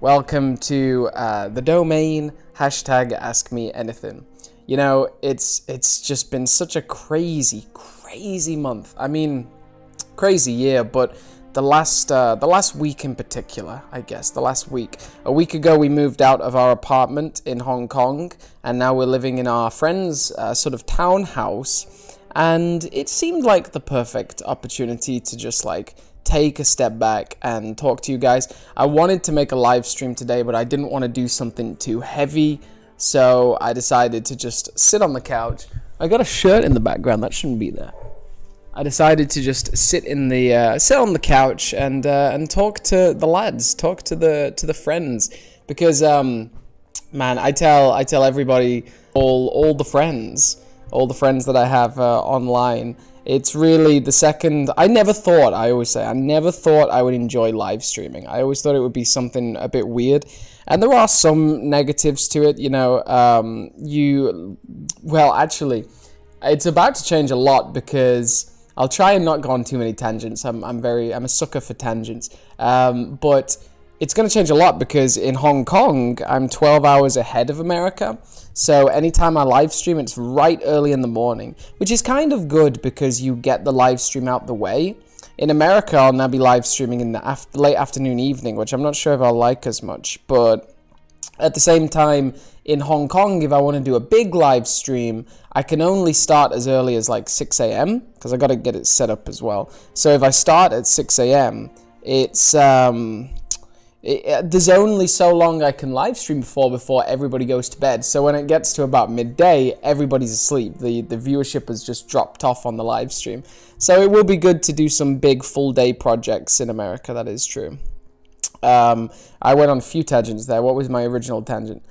Welcome to the domain, #AskMeAnything. You know, it's just been such a crazy month. I mean, crazy year, but the last week in particular, I guess, the last week. A week ago, we moved out of our apartment in Hong Kong, and now we're living in our friend's sort of townhouse. And it seemed like the perfect opportunity to just like take a step back and talk to you guys. I wanted to make a live stream today, but I didn't want to do something too heavy, so I decided to just sit on the couch. I got a shirt in the background that shouldn't be there. I decided to just sit on the couch and talk to the lads, talk to the friends, because man, I tell everybody, all the friends that I have online. It's really the second. I never thought I would enjoy live streaming. I always thought it would be something a bit weird, and there are some negatives to it. You know, actually, it's about to change a lot because I'll try and not go on too many tangents. I'm a sucker for tangents. But it's going to change a lot because in Hong Kong, I'm 12 hours ahead of America. So anytime I live stream, it's right early in the morning, which is kind of good because you get the live stream out the way. In America, I'll now be live streaming in the late afternoon, evening, which I'm not sure if I'll like as much. But at the same time, in Hong Kong, if I want to do a big live stream, I can only start as early as like 6 a.m. because I got to get it set up as well. So if I start at 6 a.m., it's there's only so long I can live stream before everybody goes to bed. So when it gets to about midday, everybody's asleep. The viewership has just dropped off on the live stream. So it will be good to do some big full day projects in America. That is true. I went on a few tangents there. What was my original tangent?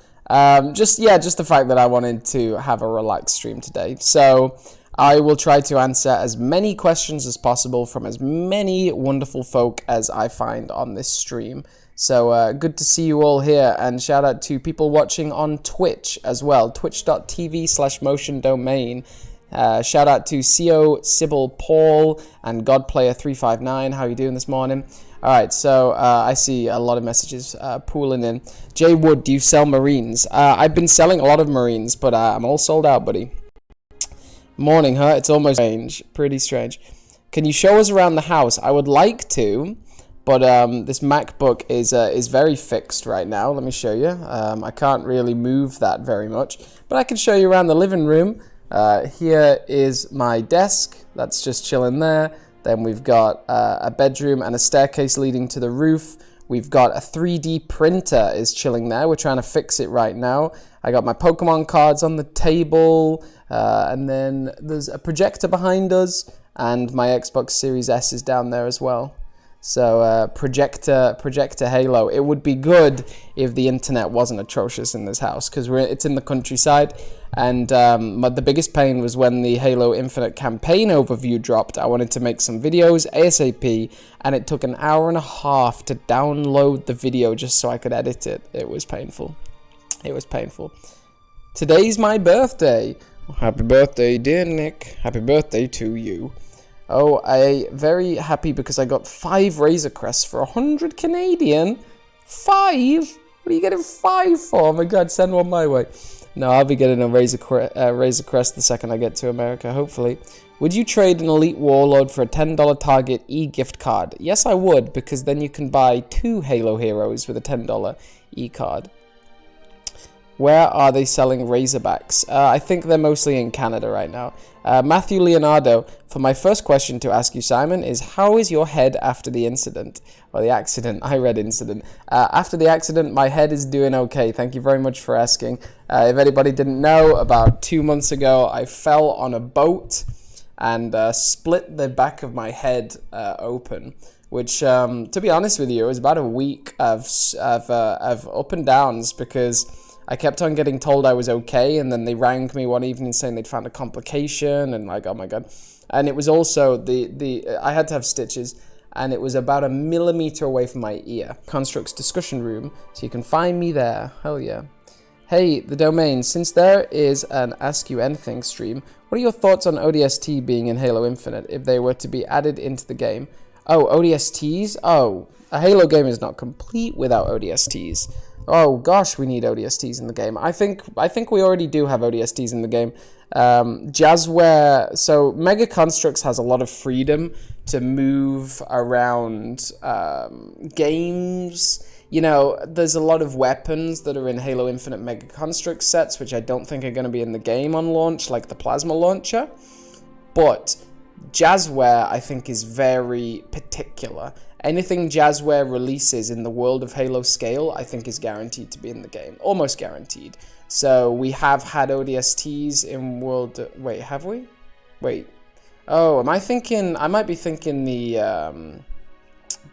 Just the fact that I wanted to have a relaxed stream today. So I will try to answer as many questions as possible from as many wonderful folk as I find on this stream. So good to see you all here, and shout out to people watching on Twitch as well, twitch.tv/motiondomain. Shout out to CO Sybil Paul and Godplayer359. How are you doing this morning? All right, so I see a lot of messages pooling in. Jay Wood, do you sell Marines? I've been selling a lot of Marines, but I'm all sold out, buddy. Morning, huh? It's almost strange. Pretty strange. Can you show us around the house? I would like to, but this MacBook is very fixed right now. Let me show you. I can't really move that very much, but I can show you around the living room. Here is my desk. That's just chilling there. Then we've got a bedroom and a staircase leading to the roof. We've got a 3D printer is chilling there. We're trying to fix it right now. I got my Pokemon cards on the table. And then there's a projector behind us. And my Xbox Series S is down there as well. So projector Halo. It would be good if the internet wasn't atrocious in this house, because it's in the countryside, and the biggest pain was when the Halo Infinite campaign overview dropped. I wanted to make some videos ASAP, and it took an hour and a half to download the video just so I could edit it. It was painful. It was painful. Today's my birthday. Happy birthday, dear Nick. Happy birthday to you. Oh, I'm very happy because I got 5 Razor Crests for 100 Canadian. 5? What are you getting 5 for? Oh my god, send one my way. No, I'll be getting a Razor Crest the second I get to America, hopefully. Would you trade an Elite Warlord for a $10 Target e-gift card? Yes, I would, because then you can buy 2 Halo Heroes with a $10 e-card. Where are they selling Razorbacks? I think they're mostly in Canada right now. Matthew Leonardo, for my first question to ask you, Simon, is how is your head after the incident? Or the accident. I read incident. After the accident, my head is doing okay. Thank you very much for asking. If anybody didn't know, about 2 months ago, I fell on a boat and split the back of my head open, which, to be honest with you, it was about a week of up and downs because I kept on getting told I was okay, and then they rang me one evening saying they'd found a complication, and like, oh my god. And it was also I had to have stitches, and it was about 1 millimeter away from my ear. Constructs discussion room, so you can find me there. Hell yeah. Hey, the domain, since there is an Ask You Anything stream, what are your thoughts on ODST being in Halo Infinite if they were to be added into the game? Oh, ODSTs? Oh, a Halo game is not complete without ODSTs. Oh gosh, we need ODSTs in the game. I think we already do have ODSTs in the game. Jazzware, so Mega Constructs has a lot of freedom to move around games. You know, there's a lot of weapons that are in Halo Infinite Mega Construct sets, which I don't think are going to be in the game on launch, like the Plasma Launcher. But Jazzware, I think, is very particular. Anything Jazzware releases in the world of Halo scale, I think is guaranteed to be in the game. Almost guaranteed. So we have had ODSTs in World... Wait, have we? Wait. Oh, am I thinking... I might be thinking the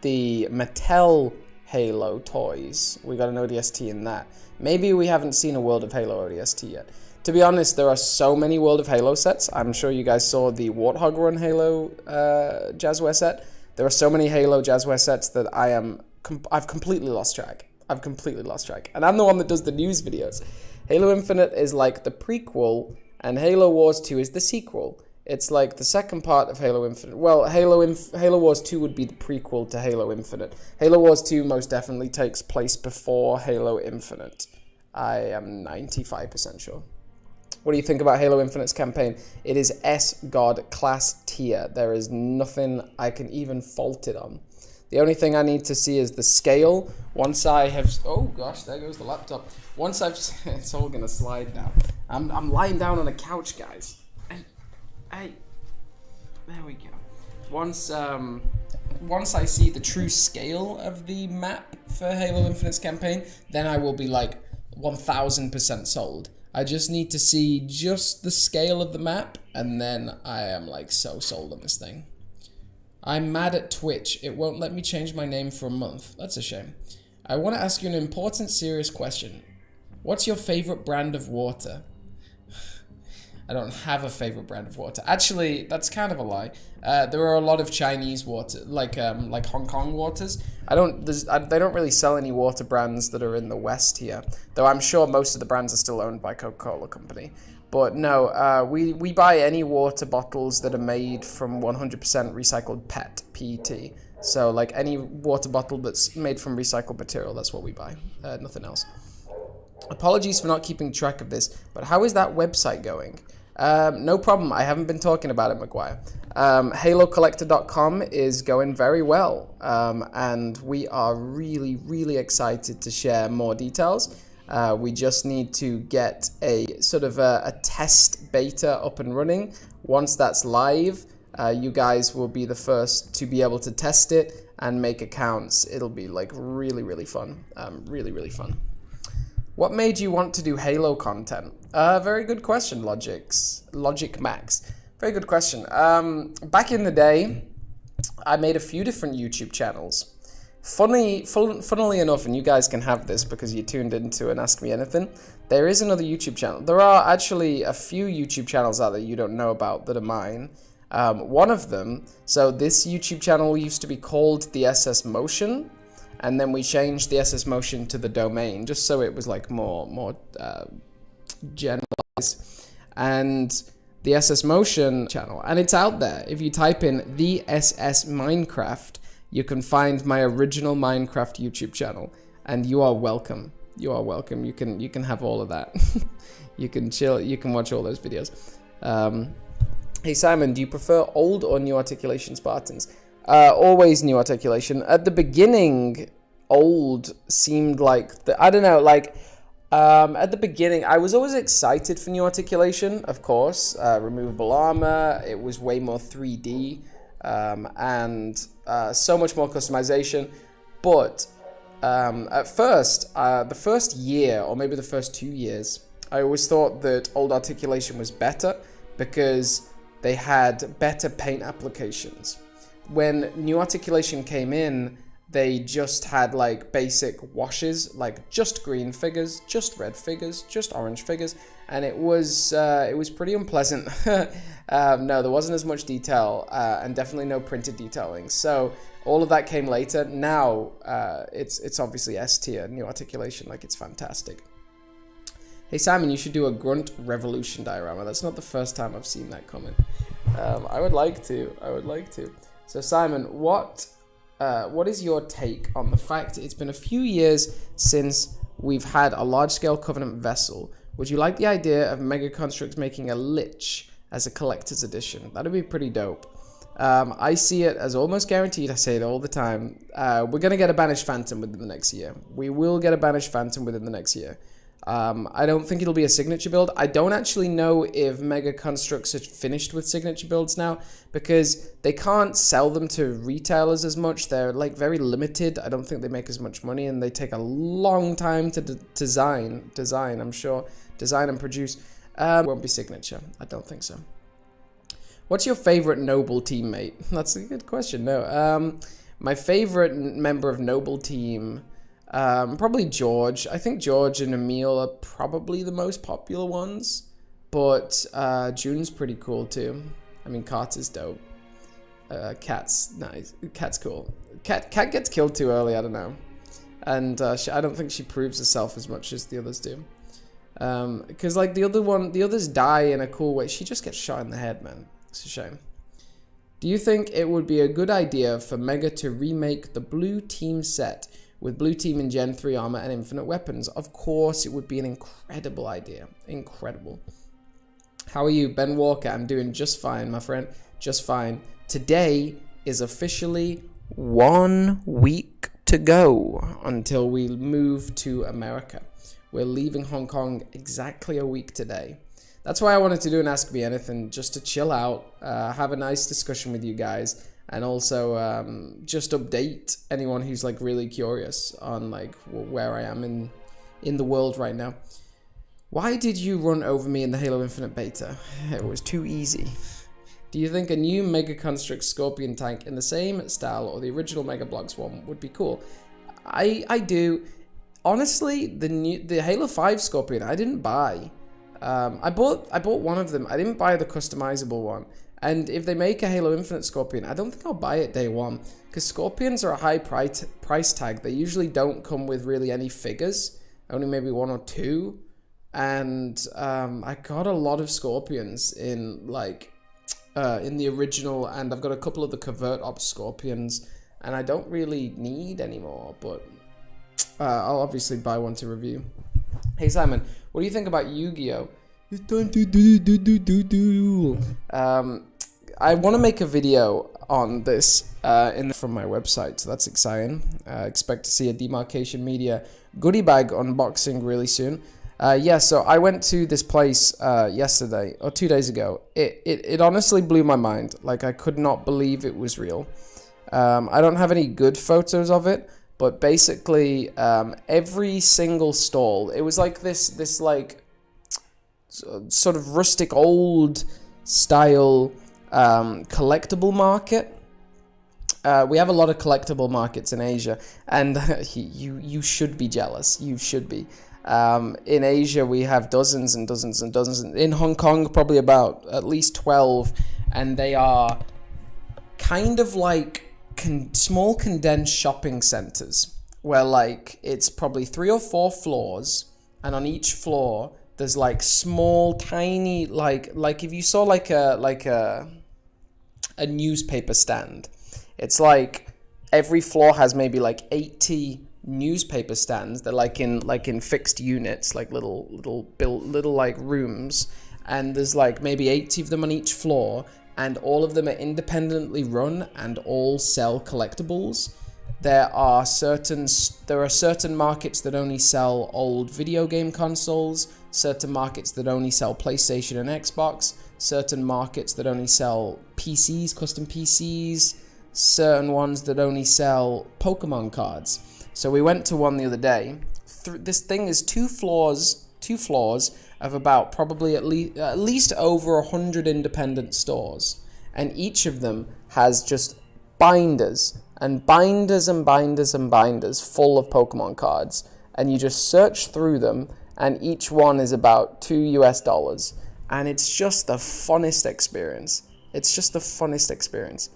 Mattel Halo toys. We got an ODST in that. Maybe we haven't seen a World of Halo ODST yet. To be honest, there are so many World of Halo sets. I'm sure you guys saw the Warthog Run Halo Jazzware set. There are so many Halo Jazzware sets that I've completely lost track. I've completely lost track. And I'm the one that does the news videos. Halo Infinite is like the prequel, and Halo Wars 2 is the sequel. It's like the second part of Halo Infinite. Well, Halo Wars 2 would be the prequel to Halo Infinite. Halo Wars 2 most definitely takes place before Halo Infinite. I am 95% sure. What do you think about Halo Infinite's campaign? It is S-God class tier. There is nothing I can even fault it on. The only thing I need to see is the scale. Once I have... Oh gosh, there goes the laptop. Once I've... It's all going to slide now. I'm lying down on a couch, guys. Hey. There we go. Once I see the true scale of the map for Halo Infinite's campaign, then I will be like 1000% sold. I just need to see just the scale of the map, and then I am like so sold on this thing. I'm mad at Twitch. It won't let me change my name for a month. That's a shame. I want to ask you an important, serious question. What's your favorite brand of water? I don't have a favorite brand of water. Actually, that's kind of a lie. There are a lot of Chinese water, like Hong Kong waters. They don't really sell any water brands that are in the West here, though I'm sure most of the brands are still owned by Coca-Cola Company. But no, we buy any water bottles that are made from 100% recycled PET. So like any water bottle that's made from recycled material, that's what we buy. Nothing else. Apologies for not keeping track of this, but how is that website going? No problem. I haven't been talking about it, McGuire. HaloCollector.com is going very well, and we are really, really excited to share more details. We just need to get a sort of a test beta up and running. Once that's live, you guys will be the first to be able to test it and make accounts. It'll be like really, really fun. Really, really fun. What made you want to do Halo content? Very good question, Logic Max. Very good question. Back in the day, I made a few different YouTube channels. Funnily enough, and you guys can have this because you tuned into an Ask Me Anything, there is another YouTube channel. There are actually a few YouTube channels out there you don't know about that are mine. One of them, so this YouTube channel used to be called the SS Motion, and then we changed the SS Motion to the Domain, just so it was like more generalized. And the SS Motion channel, and it's out there. If you type in the SS Minecraft, you can find my original Minecraft YouTube channel, and you are welcome. You are welcome. You can have all of that. You can chill. You can watch all those videos. Hey Simon, do you prefer old or new Articulation Spartans? Always new Articulation. At the beginning, old seemed like I don't know, like at the beginning, I was always excited for new Articulation, of course. Removable armor, it was way more 3D, and so much more customization. But at first, the first year, or maybe the first 2 years, I always thought that old Articulation was better because they had better paint applications. When new Articulation came in, they just had like basic washes, like just green figures, just red figures, just orange figures, and it was pretty unpleasant. No, there wasn't as much detail, and definitely no printed detailing. So all of that came later. Now it's obviously S tier, new Articulation, like it's fantastic. Hey Simon, you should do a Grunt Revolution diorama. That's not the first time I've seen that comment. I would like to. So Simon, what is your take on the fact it's been a few years since we've had a large-scale Covenant vessel? Would you like the idea of Mega Constructs making a Lich as a collector's edition? That'd be pretty dope. I see it as almost guaranteed. I say it all the time. We're going to get a Banished Phantom within the next year. We will get a Banished Phantom within the next year. I don't think it'll be a signature build. I don't actually know if Mega Constructs are finished with signature builds now, because they can't sell them to retailers as much. They're like very limited. I don't think they make as much money, and they take a long time to design, I'm sure. Design and produce. Won't be signature. I don't think so. What's your favorite Noble teammate? That's a good question. No. My favorite member of Noble team, probably George. I think George and Emil are probably the most popular ones, but June's pretty cool too. I mean, Carter's dope. Cat's nice. Cat's cool. Cat gets killed too early. I don't know, and I don't think she proves herself as much as the others do. Because like the others die in a cool way. She just gets shot in the head, man. It's a shame. Do you think it would be a good idea for Mega to remake the Blue Team set with Blue Team in Gen 3 armor and infinite weapons? Of course, it would be an incredible idea. Incredible. How are you, Ben Walker? I'm doing just fine, my friend. Just fine. Today is officially 1 week to go until we move to America. We're leaving Hong Kong exactly a week today. That's why I wanted to do an Ask Me Anything, just to chill out, have a nice discussion with you guys, and also just update anyone who's like really curious on like where I am in the world right now. Why did you run over me in the Halo Infinite beta? It was too easy. Do you think a new Mega Construct Scorpion tank in the same style or the original Mega Bloks one would be cool? I do. Honestly, the Halo 5 Scorpion I didn't buy. I bought one of them. I didn't buy the customizable one. And if they make a Halo Infinite Scorpion, I don't think I'll buy it day one, because Scorpions are a high price tag. They usually don't come with really any figures, only maybe 1 or 2. And I got a lot of Scorpions in like in the original, and I've got a couple of the Covert Ops Scorpions, and I don't really need anymore. But I'll obviously buy one to review. Hey Simon, what do you think about Yu-Gi-Oh? It's time to do. I want to make a video on this from my website, so that's exciting. Expect to see a Demarcation Media goodie bag unboxing really soon. Yeah, so I went to this place yesterday, or 2 days ago. It honestly blew my mind. Like, I could not believe it was real. I don't have any good photos of it, but basically, every single stall, it was like this like sort of rustic old style collectible market. We have a lot of collectible markets in Asia, and you should be jealous. You should be. In Asia, we have dozens and dozens and dozens. In Hong Kong, probably about at least 12, and they are kind of like small condensed shopping centers, where like it's probably 3 or 4 floors, and on each floor there's like small tiny like if you saw like a newspaper stand, it's like every floor has maybe like 80 newspaper stands. They're like in fixed units, like little like rooms, and there's like maybe 80 of them on each floor, and all of them are independently run and all sell collectibles. There are certain markets that only sell old video game consoles, certain markets that only sell PlayStation and Xbox, certain markets that only sell PCs, custom PCs, certain ones that only sell Pokemon cards. So we went to one the other day. This thing is two floors of about probably at least over 100 independent stores, and each of them has just binders and binders and binders and binders full of Pokemon cards, and you just search through them, and each one is about $2 US, and it's just the funnest experience. It's just the funnest experience.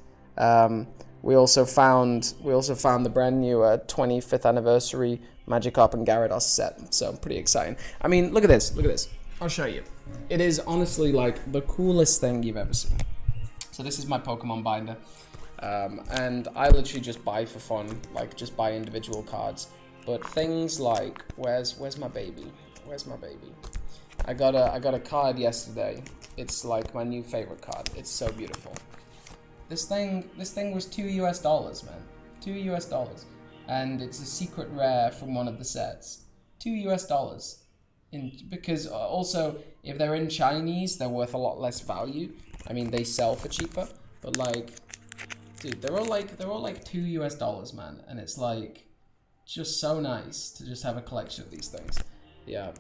We also found the brand new 25th anniversary Magikarp and Gyarados set, so pretty exciting. I mean, look at this. Look at this. I'll show you. It is honestly like the coolest thing you've ever seen. So this is my Pokemon binder. And I literally just buy for fun, like just buy individual cards. But things like, where's my baby? Where's my baby? I got a card yesterday. It's like my new favorite card. It's so beautiful. This thing was $2 man. $2, and it's a secret rare from one of the sets. $2. Because also if they're in Chinese, they're worth a lot less value. I mean, they sell for cheaper, but like, dude, they're all like $2, man, and it's like just so nice to just have a collection of these things. Yeah,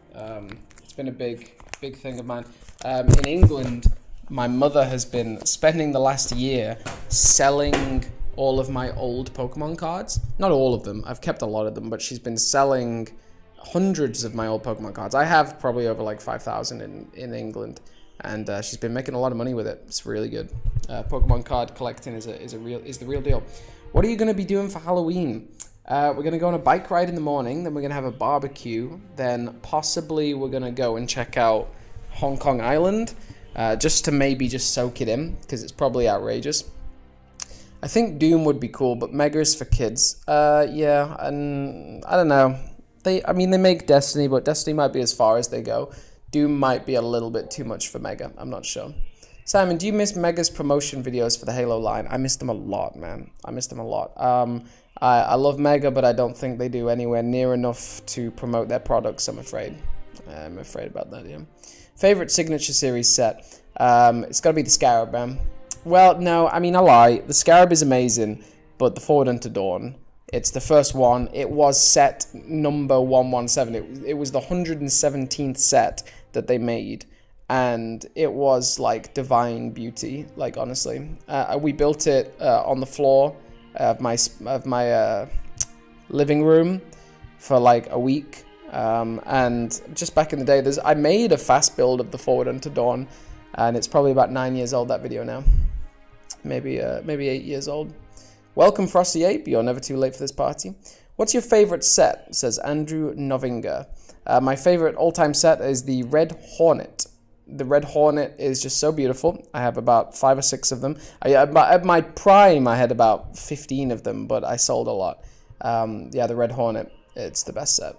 it's been a big thing of mine. In England, my mother has been spending the last year selling all of my old Pokemon cards. Not all of them. I've kept a lot of them, but she's been selling hundreds of my old Pokemon cards. I have probably over like 5,000 in England, and she's been making a lot of money with it. It's really good. Pokemon card collecting is the real deal. What are you going to be doing for Halloween? We're going to go on a bike ride in the morning, then we're going to have a barbecue, then possibly we're going to go and check out Hong Kong Island, just to maybe just soak it in, because it's probably outrageous. I think Doom would be cool, but Mega is for kids. Yeah, and I don't know. They make Destiny, but Destiny might be as far as they go. Doom might be a little bit too much for Mega. I'm not sure. Simon, do you miss Mega's promotion videos for the Halo line? I miss them a lot, man. I miss them a lot. I love Mega, but I don't think they do anywhere near enough to promote their products, I'm afraid. I'm afraid about that, yeah. Favorite Signature Series set? It's got to be the Scarab, man. Well, no, I mean, I lie. The Scarab is amazing, but the Forward Unto Dawn, it's the first one. It was set number 117. It was the 117th set that they made, and it was like divine beauty. Like, honestly, we built it on the floor of my living room for like a week, and just back in the day, I made a fast build of the Forward Unto Dawn, and it's probably about 9 years old. That video now, maybe 8 years old. Welcome, Frosty Ape. You're never too late for this party. What's your favorite set? Says Andrew Novinga. My favorite all-time set is the Red Hornet. The Red Hornet is just so beautiful. I have about 5 or 6 of them. At my prime, I had about 15 of them, but I sold a lot. Yeah, the Red Hornet, it's the best set.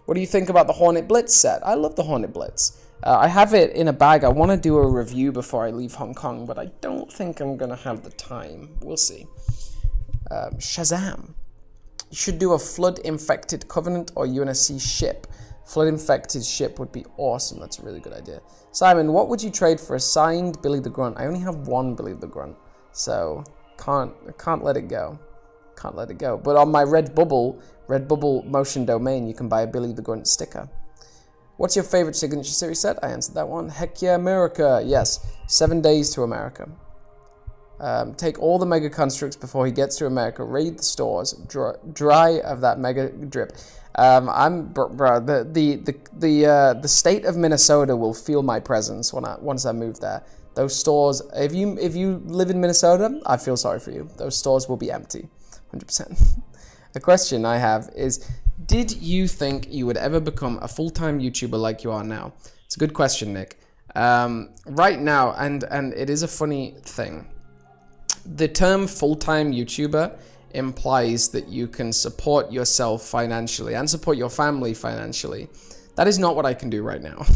What do you think about the Hornet Blitz set? I love the Hornet Blitz. I have it in a bag. I want to do a review before I leave Hong Kong, but I don't think I'm going to have the time. We'll see. Shazam. You should do a flood-infected Covenant or UNSC ship. Flood-infected ship would be awesome. That's a really good idea. Simon, what would you trade for a signed Billy the Grunt? I only have one Billy the Grunt, so can't let it go. Can't let it go. But on my Redbubble Motion domain, you can buy a Billy the Grunt sticker. What's your favorite Signature Series set? I answered that one. Heck yeah, America. Yes, 7 days to America. Take all the Mega Constructs before he gets to America. Raid the stores. Dry of that Mega Drip. The state of Minnesota will feel my presence once I move there. Those stores, if you live in Minnesota, I feel sorry for you. Those stores will be empty, 100%. The question I have is, did you think you would ever become a full-time YouTuber like you are now? It's a good question, Nick. Right now, and it is a funny thing. The term full-time YouTuber implies that you can support yourself financially and support your family financially. That is not what I can do right now.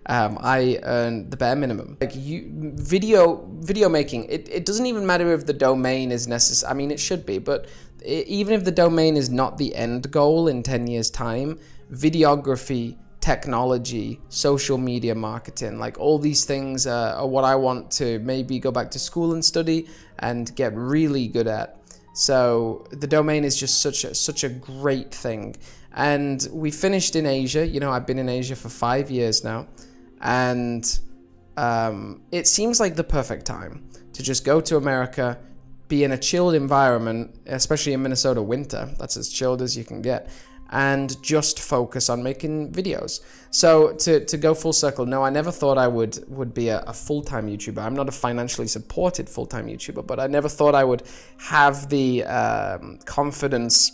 I earn the bare minimum. Like video making, it doesn't even matter if the domain is necessary. I mean, it should be, but even if the domain is not the end goal in 10 years' time, videography, technology, social media marketing, like all these things are what I want to maybe go back to school and study and get really good at. So the domain is just such a great thing. And we finished in Asia. You know, I've been in Asia for 5 years now, and it seems like the perfect time to just go to America, be in a chilled environment, especially in Minnesota winter. That's as chilled as you can get. And just focus on making videos. So to go full circle, no, I never thought I would be a full-time YouTuber. I'm not a financially supported full-time YouTuber, but I never thought I would have the confidence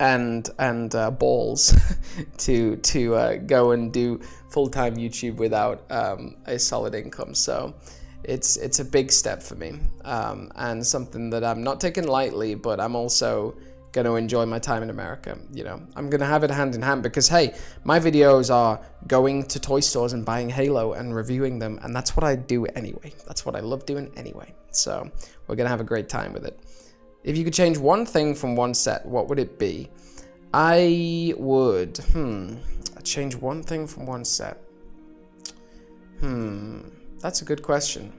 and balls to go and do full-time YouTube without a solid income. So it's a big step for me, and something that I'm not taking lightly, but I'm also going to enjoy my time in America. You know, I'm going to have it hand in hand because, hey, my videos are going to toy stores and buying Halo and reviewing them, and that's what I do anyway. That's what I love doing anyway. So we're going to have a great time with it. If you could change one thing from one set, what would it be? I would, change one thing from one set. That's a good question.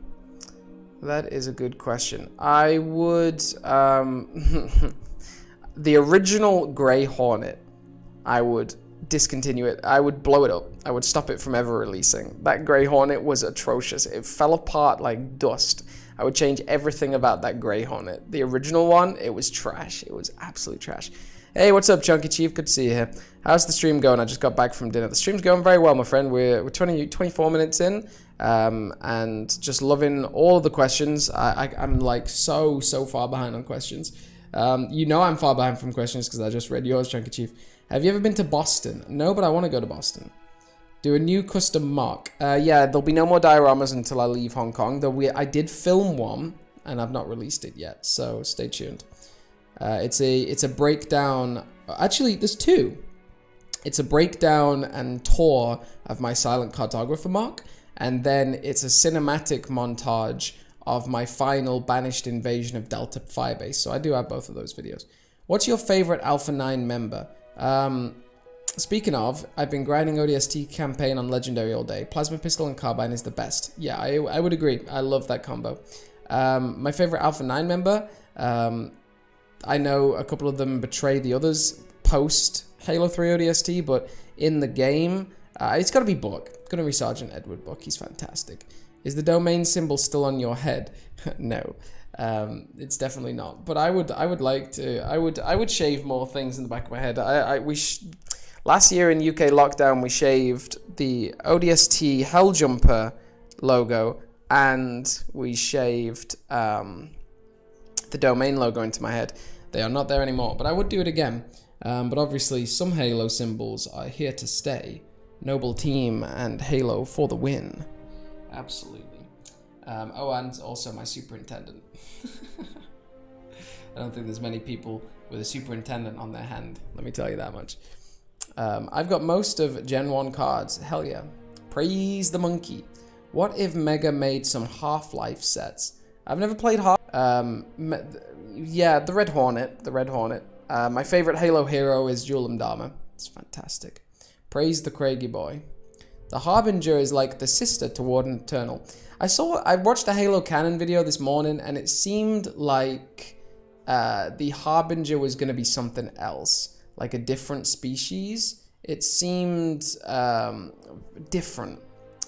That is a good question. I would, the original Grey Hornet, I would discontinue it. I would blow it up. I would stop it from ever releasing. That Grey Hornet was atrocious. It fell apart like dust. I would change everything about that Grey Hornet. The original one, it was trash. It was absolute trash. Hey, what's up, Chunky Chief? Good to see you here. How's the stream going? I just got back from dinner. The stream's going very well, my friend. We're 24 minutes in, and just loving all of the questions. I'm like so far behind on questions. You know I'm far behind from questions because I just read yours, Chunky Chief. Have you ever been to Boston? No, but I want to go to Boston. Do a new custom mark. Yeah, there'll be no more dioramas until I leave Hong Kong. I did film one, and I've not released it yet, so stay tuned. It's a breakdown. Actually, there's two. It's a breakdown and tour of my silent cartographer mark, and then it's a cinematic montage of my final banished invasion of Delta Firebase. So I do have both of those videos. What's your favorite Alpha 9 member? Speaking of, I've been grinding ODST campaign on Legendary all day. Plasma Pistol and Carbine is the best. Yeah, I would agree. I love that combo. My favorite Alpha 9 member, I know a couple of them betray the others post Halo 3 ODST, but in the game, it's got to be Buck. It's going to be Sergeant Edward Buck. He's fantastic. Is the domain symbol still on your head? No, it's definitely not. But I would like to. I would shave more things in the back of my head. Last year in UK lockdown, we shaved the ODST Helljumper logo, and we shaved the domain logo into my head. They are not there anymore, but I would do it again. But obviously, some Halo symbols are here to stay. Noble team and Halo for the win. Absolutely. Oh, and also my superintendent. I don't think there's many people with a superintendent on their hand. Let me tell you that much. I've got most of Gen 1 cards. Hell yeah. Praise the monkey. What if Mega made some Half-Life sets? I've never played yeah, the Red Hornet. The Red Hornet. My favorite Halo hero is Julam Dharma. It's fantastic. Praise the Craigie boy. The Harbinger is like the sister to Warden Eternal. I watched a Halo canon video this morning, and it seemed like the Harbinger was going to be something else, like a different species. It seemed different.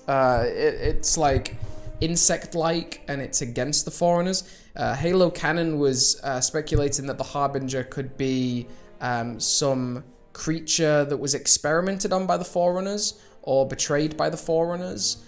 It's like insect-like, and it's against the Foreigners. Halo canon was speculating that the Harbinger could be some creature that was experimented on by the Foreigners or betrayed by the Foreigners.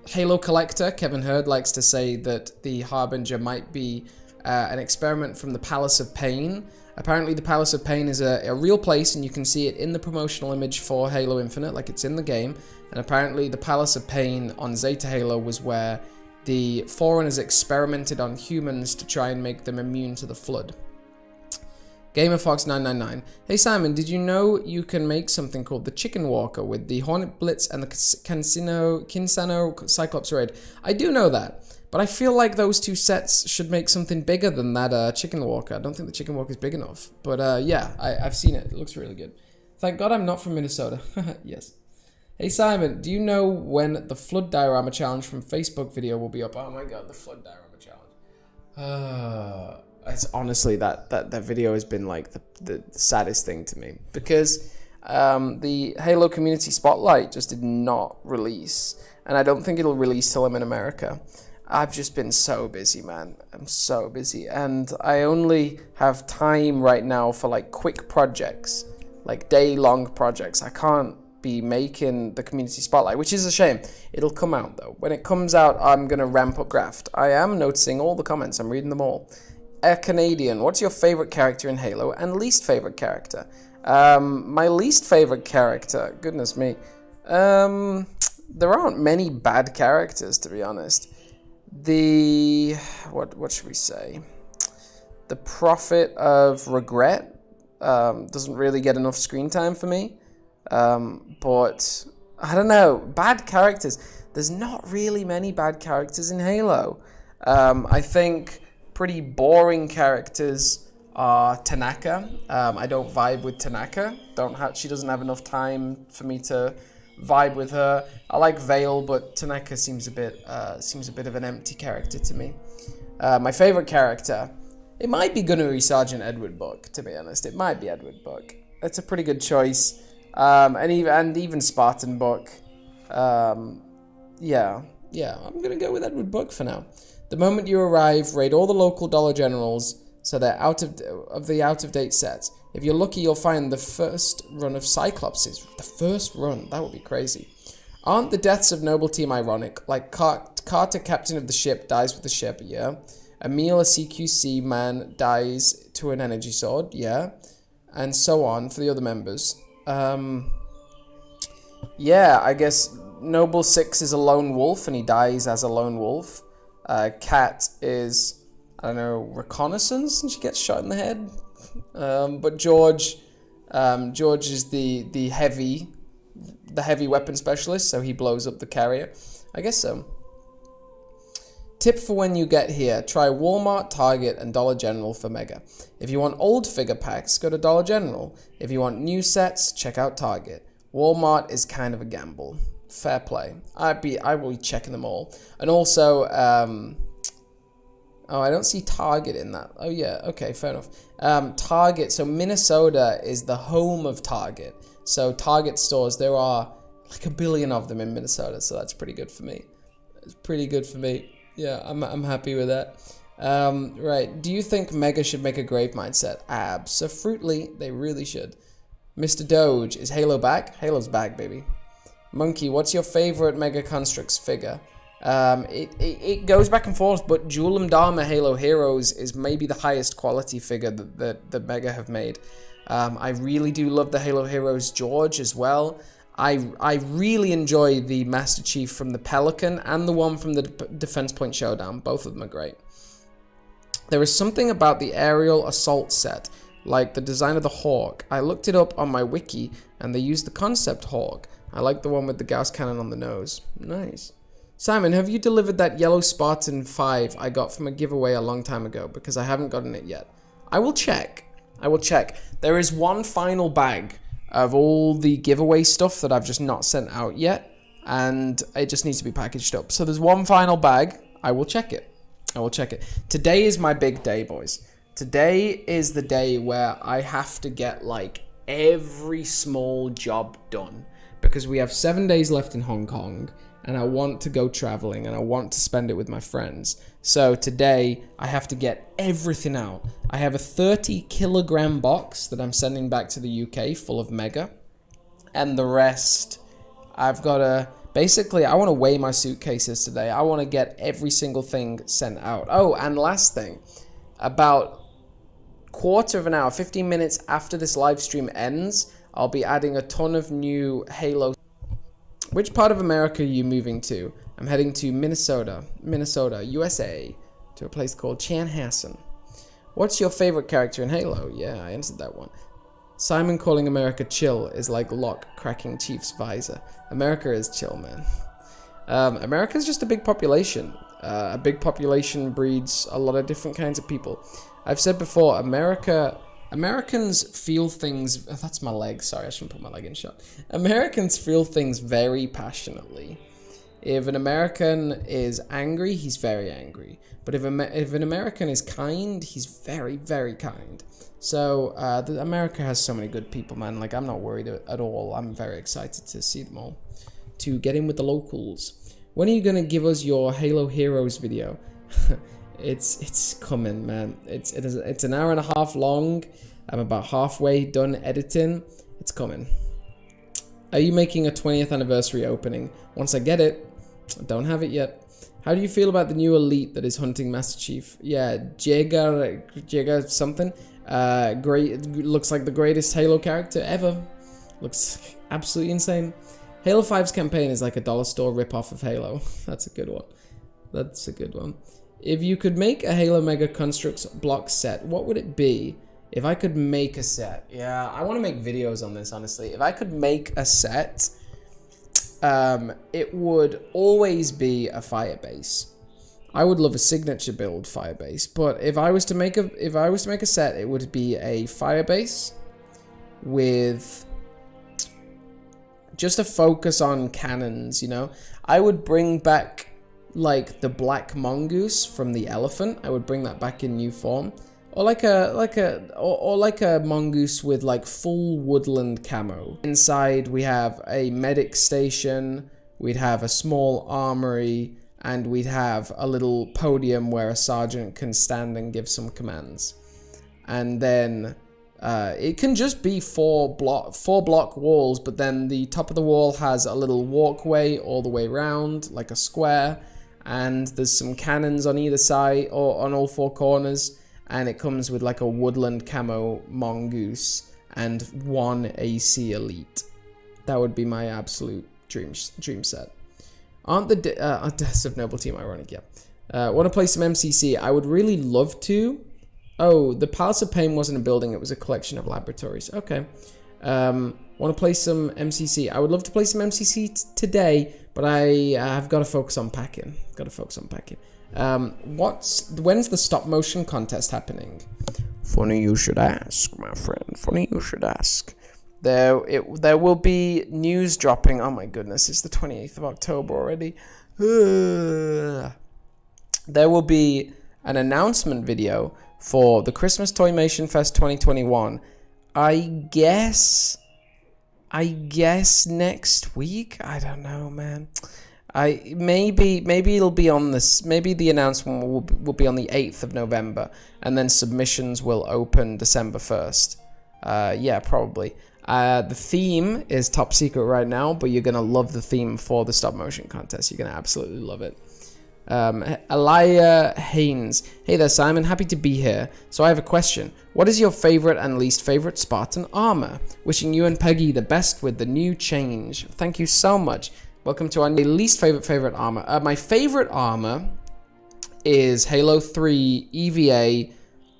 Halo Collector, Kevin Hurd, likes to say that the Harbinger might be an experiment from the Palace of Pain. Apparently the Palace of Pain is a real place, and you can see it in the promotional image for Halo Infinite, like it's in the game. And apparently the Palace of Pain on Zeta Halo was where the Foreigners experimented on humans to try and make them immune to the Flood. GamerFox999. Hey Simon, did you know you can make something called the Chicken Walker with the Hornet Blitz and the Kinsano Cyclops Raid? I do know that, but I feel like those two sets should make something bigger than that Chicken Walker. I don't think the Chicken Walker is big enough, but yeah, I've seen it. It looks really good. Thank God I'm not from Minnesota. Yes. Hey Simon, do you know when the Flood Diorama Challenge from Facebook video will be up? Oh my God, the Flood Diorama Challenge. It's honestly that video has been like the saddest thing to me, because the Halo Community Spotlight just did not release, and I don't think it'll release till I'm in America. I've just been so busy, man. I'm so busy, and I only have time right now for like quick projects, like day-long projects. I can't be making the Community Spotlight, which is a shame. It'll come out though. When it comes out, I'm gonna ramp up graft. I am noticing all the comments. I'm reading them all. A Canadian, what's your favorite character in Halo and least favorite character? My least favorite character, goodness me. there aren't many bad characters, to be honest. The what should we say? The Prophet of Regret doesn't really get enough screen time for me. But I don't know, bad characters. There's not really many bad characters in Halo. I think pretty boring characters are Tanaka. I don't vibe with Tanaka. She doesn't have enough time for me to vibe with her. I like Vale, but Tanaka seems a bit of an empty character to me. My favorite character, it might be Gunnery Sergeant Edward Buck, to be honest. It might be Edward Buck. It's a pretty good choice. And even Spartan Buck. Yeah, I'm gonna go with Edward Buck for now. The moment you arrive, raid all the local Dollar Generals so they're out of date sets. If you're lucky, you'll find the first run of Cyclopses. The first run, that would be crazy. Aren't the deaths of Noble Team ironic? Like Carter, captain of the ship, dies with the ship, yeah. Emil, a CQC man, dies to an energy sword, yeah. And so on for the other members. Yeah, I guess Noble 6 is a lone wolf and he dies as a lone wolf. Kat is, I don't know, reconnaissance and she gets shot in the head. But George is the heavy weapon specialist, so he blows up the carrier. I guess so. Tip for when you get here, try Walmart, Target, and Dollar General for Mega. If you want old figure packs, go to Dollar General. If you want new sets, check out Target. Walmart is kind of a gamble. Fair play. I will be checking them all. And also, oh, I don't see Target in that. Oh yeah, okay, fair enough. Target, so Minnesota is the home of Target. So Target stores, there are like 1 billion of them in Minnesota, so that's pretty good for me. It's pretty good for me. Yeah, I'm happy with that. Right, do you think Mega should make a Gravemind set? Absolutely, they really should. Mr. Doge, is Halo back? Halo's back, baby. Monkey, what's your favorite Mega Constructs figure? It goes back and forth, but Julim Dharma Halo Heroes is maybe the highest quality figure that Mega have made. I really do love the Halo Heroes George as well. I really enjoy the Master Chief from the Pelican and the one from the Defense Point Showdown. Both of them are great. There is something about the aerial assault set, like the design of the Hawk. I looked it up on my wiki and they used the concept Hawk. I like the one with the Gauss cannon on the nose. Nice. Simon, have you delivered that yellow Spartan 5 I got from a giveaway a long time ago? Because I haven't gotten it yet. I will check. There is one final bag of all the giveaway stuff that I've just not sent out yet. And it just needs to be packaged up. So there's one final bag. I will check it. Today is my big day, boys. Today is the day where I have to get like every small job done. Because we have 7 days left in Hong Kong. And I want to go traveling and I want to spend it with my friends. So today I have to get everything out. I have a 30 kilogram box that I'm sending back to the UK full of Mega. And the rest, I've got to, basically I want to weigh my suitcases today. I want to get every single thing sent out. Oh, and last thing, about quarter of an hour, 15 minutes after this live stream ends, I'll be adding a ton of new Halo. Which part of America are you moving to? I'm heading to Minnesota, USA, to a place called Chanhassen. What's your favorite character in Halo? Yeah, I answered that one. Simon calling America chill is like Locke cracking Chief's visor. America is chill, man. America's just a big population. A big population breeds a lot of different kinds of people. I've said before, Americans feel things... That's my leg. Sorry, I shouldn't put my leg in shot. Americans feel things very passionately. If an American is angry, he's very angry. But if an American is kind, he's very, very kind. So, America has so many good people, man. Like, I'm not worried at all. I'm very excited to see them all. To get in with the locals. When are you going to give us your Halo Heroes video? It's coming, man. It's an hour and a half long. I'm about halfway done editing. It's coming. Are you making a 20th anniversary opening? Once I get it. I don't have it yet. How do you feel about the new elite that is hunting Master Chief? Yeah, Jaeger something. Great. Looks like the greatest Halo character ever. Looks absolutely insane. Halo 5's campaign is like a dollar store ripoff of Halo. That's a good one. That's a good one. If you could make a Halo Mega Constructs block set, what would it be? If I could make a set. Yeah, I want to make videos on this, honestly. If I could make a set, it would always be a firebase. I would love a signature build firebase, but if I was to make a set, it would be a firebase with just a focus on cannons, you know. I would bring back like the black mongoose from the elephant. I would bring that back in new form, or like a mongoose with like full woodland camo. Inside we have a medic station, we'd have a small armory, and we'd have a little podium where a sergeant can stand and give some commands. And then it can just be four block walls, but then the top of the wall has a little walkway all the way around, like a square, and there's some cannons on either side, or on all four corners, and it comes with like a woodland camo mongoose and one AC elite. That would be my absolute dream set. Aren't the Deaths of Noble Team ironic? Yeah. Want to play some MCC? I would really love to. Oh, the Palace of Pain wasn't a building, it was a collection of laboratories. Okay. Want to play some MCC? I would love to play some MCC today, but I've got to focus on packing. When's the stop motion contest happening? Funny you should ask, my friend. Funny you should ask. There will be news dropping. Oh my goodness, it's the 28th of October already. There will be an announcement video for the Christmas Toymation Fest 2021. I guess next week. I don't know, man. Maybe it'll be on this. Maybe the announcement will be on the 8th of November, and then submissions will open December 1st. Yeah, probably. The theme is top secret right now, but you're gonna love the theme for the stop motion contest. You're gonna absolutely love it. Elia Haynes. Hey there, Simon. Happy to be here. So I have a question. What is your favorite and least favorite Spartan armor? Wishing you and Peggy the best with the new change. Thank you so much. Welcome to our least favorite armor. My favorite armor is Halo 3 EVA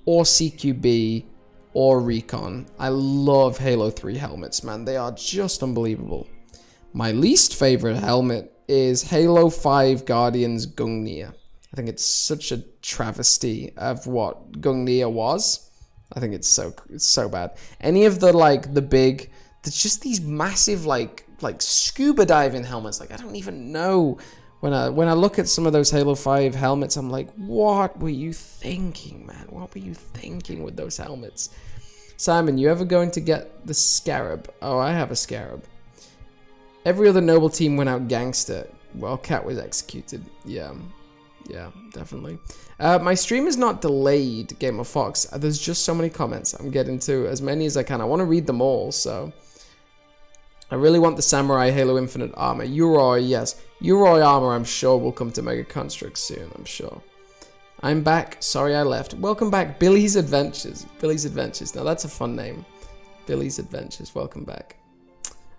or CQB or Recon. I love Halo 3 helmets, man. They are just unbelievable. My least favorite helmet is Halo 5 Guardians Gungnir. I think it's such a travesty of what Gungnir was. I think it's so bad. Any of the big, there's just these massive like scuba diving helmets. Like, I don't even know. When I look at some of those Halo 5 helmets, I'm like, what were you thinking, man? What were you thinking with those helmets? Simon, you ever going to get the Scarab? Oh, I have a Scarab. Every other noble team went out gangster. Well, Cat was executed. Yeah, definitely. My stream is not delayed, Game of Fox. There's just so many comments. I'm getting to as many as I can. I want to read them all, so... I really want the Samurai Halo Infinite armor. Uroi, yes. Uroi armor, I'm sure, will come to Mega Construct soon, I'm sure. I'm back. Sorry I left. Welcome back, Billy's Adventures. Billy's Adventures. Now, that's a fun name. Billy's Adventures. Welcome back.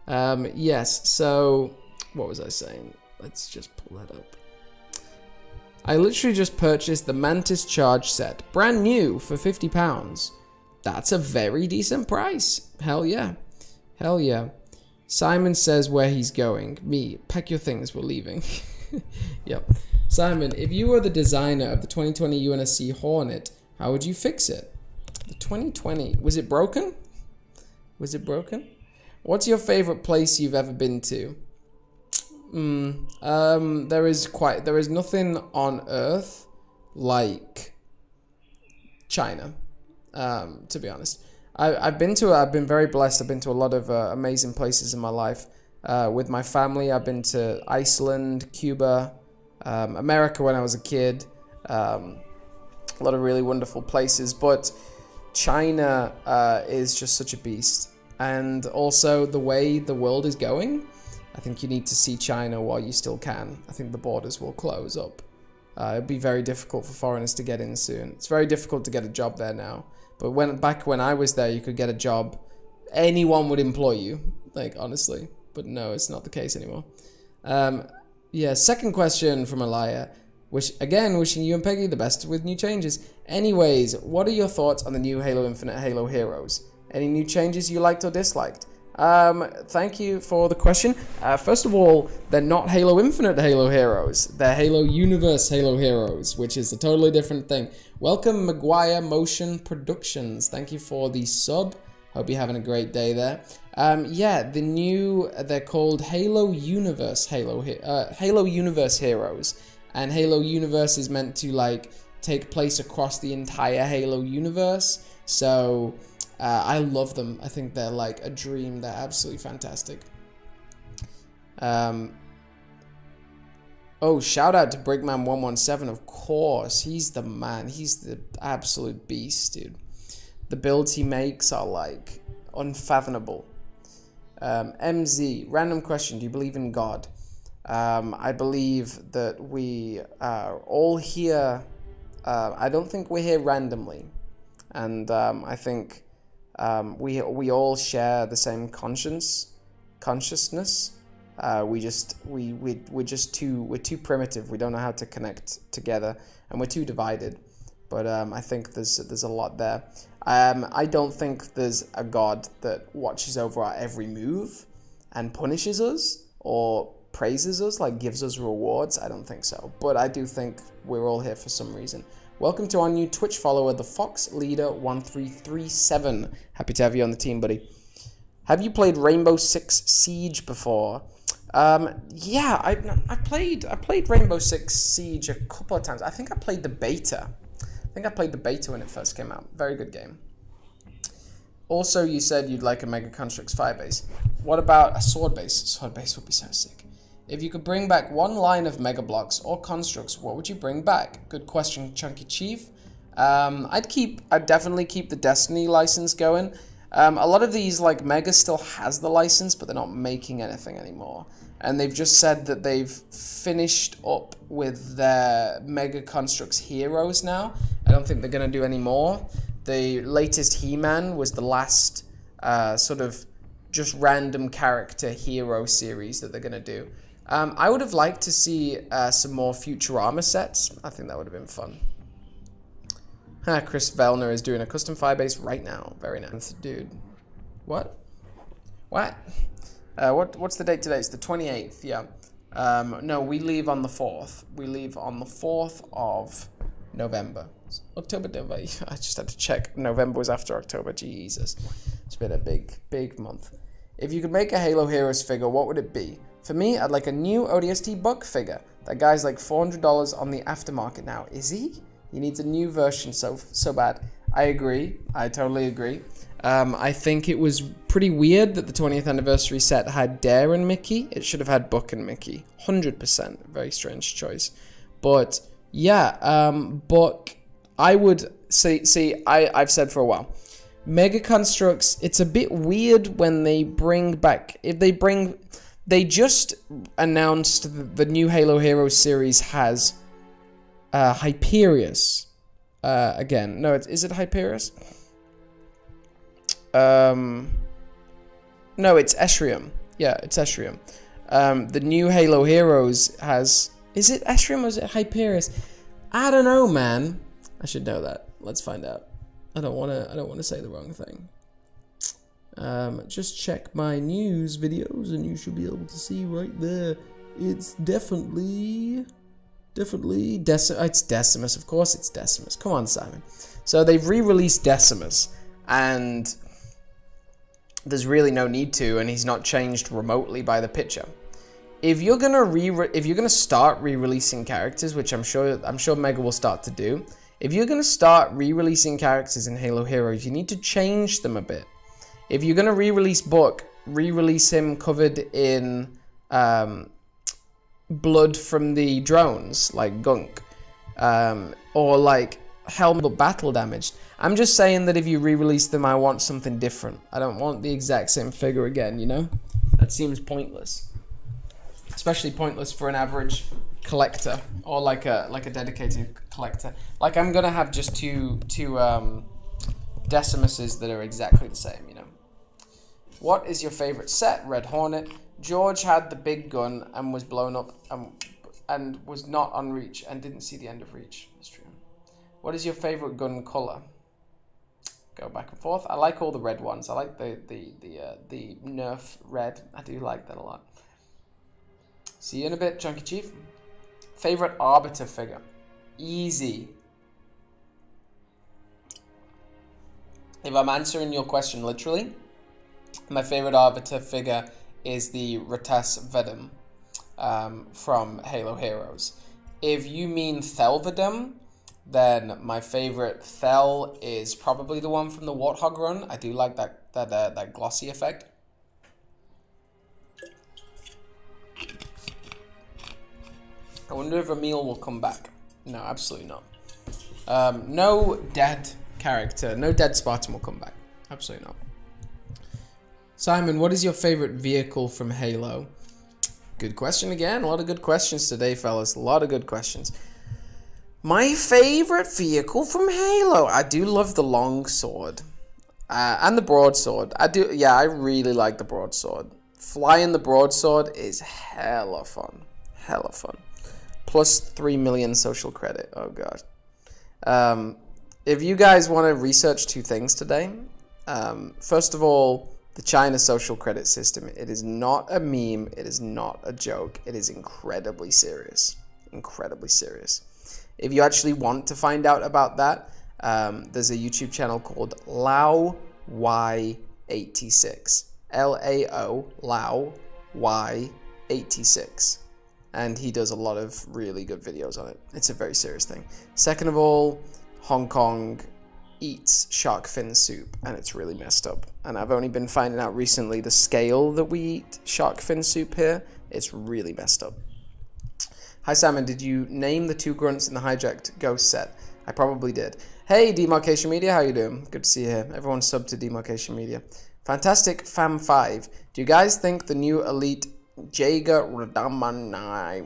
Yes, so... What was I saying? Let's just pull that up. I literally just purchased the Mantis Charge set. Brand new for £50. That's a very decent price. Hell yeah. Hell yeah. Simon says where he's going. Me, pack your things, we're leaving. Yep. Simon, if you were the designer of the 2020 UNSC Hornet, how would you fix it? The 2020, was it broken? Was it broken? What's your favorite place you've ever been to? There is nothing on Earth like China, to be honest. I've been very blessed. I've been to a lot of amazing places in my life. With my family, I've been to Iceland, Cuba, America when I was a kid. A lot of really wonderful places. But China is just such a beast. And also the way the world is going, I think you need to see China while you still can. I think the borders will close up. It'll be very difficult for foreigners to get in soon. It's very difficult to get a job there now. But back when I was there, you could get a job. Anyone would employ you. Like, honestly. but no, it's not the case anymore. Yeah, second question from Elia. Wishing you and Peggy the best with new changes. Anyways, what are your thoughts on the new Halo Infinite Halo Heroes? Any new changes you liked or disliked? Thank you for the question. First of all, they're not Halo Infinite Halo Heroes. They're Halo Universe Halo Heroes, which is a totally different thing. Welcome, Maguire Motion Productions. Thank you for the sub. Hope you're having a great day there. Yeah, they're called Halo Universe Halo Universe Heroes. And Halo Universe is meant to, like, take place across the entire Halo universe. So, I love them. I think they're, like, a dream. They're absolutely fantastic. Oh, shout out to Brigman117, of course. He's the man. He's the absolute beast, dude. The builds he makes are, like, unfathomable. MZ, random question. Do you believe in God? I believe that we are all here. I don't think we're here randomly. And I think we all share the same consciousness. We're too primitive. We don't know how to connect together, and we're too divided. But I think there's a lot there. I don't think there's a God that watches over our every move and punishes us or praises us, like gives us rewards. I don't think so. But I do think we're all here for some reason. Welcome to our new Twitch follower, the Fox Leader 1337. Happy to have you on the team, buddy. Have you played Rainbow Six Siege before? Yeah, I played Rainbow Six Siege a couple of times. I think I played the beta. When it first came out. Very good game. Also, you said you'd like a Mega Constructs Firebase. What about a Sword Base? Sword Base would be so sick. If you could bring back one line of Mega Blocks or Constructs, what would you bring back? Good question, Chunky Chief. I'd definitely keep the Destiny license going. A lot of these, like, Mega still has the license, but they're not making anything anymore. And they've just said that they've finished up with their Mega Constructs Heroes now. I don't think they're going to do any more. The latest He-Man was the last sort of just random character hero series that they're going to do. I would have liked to see some more Futurama sets. I think that would have been fun. Chris Vellner is doing a custom Firebase right now. Very nice. Dude. What? What's the date today? It's the 28th, yeah. No, we leave on the 4th. We leave on the 4th of November. October, November. I just had to check. November was after October. Jesus. It's been a big month. If you could make a Halo Heroes figure, what would it be? For me, I'd like a new ODST Buck figure. That guy's like $400 on the aftermarket now. Is he? He needs a new version so bad. I agree. I totally agree. I think it was pretty weird that the 20th anniversary set had Dare and Mickey. It should have had Buck and Mickey. 100%. Very strange choice. But yeah, Buck, I would see, I've said for a while, Mega Constructs, it's a bit weird when they bring back, they just announced the new Halo Heroes series has Hyperius. Again, no, is it Hyperius? No, it's Eschrium. Yeah, it's Eschrium. The new Halo Heroes has, is it Eschrium or is it Hyperius? I don't know, man. I should know that. Let's find out. I don't want to say the wrong thing. Just check my news videos and you should be able to see right there. It's definitely it's Decimus. Of course it's Decimus. Come on, Simon. So they've re-released Decimus, and there's really no need to, and he's not changed remotely by the picture. If you're gonna start re-releasing characters, which I'm sure Mega will start to do, if you're gonna start re-releasing characters in Halo Heroes, you need to change them a bit. If you're gonna re-release Buck, re-release him covered in blood from the drones, like gunk, or like helmet battle damaged. I'm just saying that if you re-release them, I want something different. I don't want the exact same figure again, you know? That seems pointless. Especially pointless for an average collector, or like a dedicated collector. Like, I'm gonna have just two Decimuses that are exactly the same, you know? What is your favorite set? Red Hornet. George had the big gun and was blown up and was not on Reach and didn't see the end of Reach. That's true. What is your favorite gun color? Go back and forth. I like all the red ones. I like the Nerf red. I do like that a lot. See you in a bit, Chunky Chief. Favorite Arbiter figure? Easy. If I'm answering your question literally, my favorite Arbiter figure is the Ratas Vedum from Halo Heroes. If you mean Thelvedum, then my favorite Thel is probably the one from the Warthog run. I do like that glossy effect. I wonder if Emil will come back. No, absolutely not. No dead character, no dead Spartan will come back. Absolutely not. Simon, what is your favorite vehicle from Halo? Good question again. A lot of good questions today, fellas. A lot of good questions. My favorite vehicle from Halo. I do love the long sword. And the broadsword. I really like the broadsword. Flying the broadsword is hella fun. Hella fun. Plus 3 million social credit. Oh, God. If you guys want to research two things today, first of all, the China social credit system. It is not a meme. It is not a joke. It is incredibly serious. Incredibly serious. If you actually want to find out about that, there's a YouTube channel called Lao Y86. L-A-O, Lao Y86. And he does a lot of really good videos on it. It's a very serious thing. Second of all, Hong Kong eats shark fin soup, and it's really messed up. And I've only been finding out recently the scale that we eat shark fin soup here. It's really messed up. Hi Simon, did you name the two grunts in the hijacked ghost set? I probably did. Hey Demarcation Media, how you doing? Good to see you here. Everyone sub to Demarcation Media. Fantastic Fam5. Do you guys think the new elite Jaeger Radamnai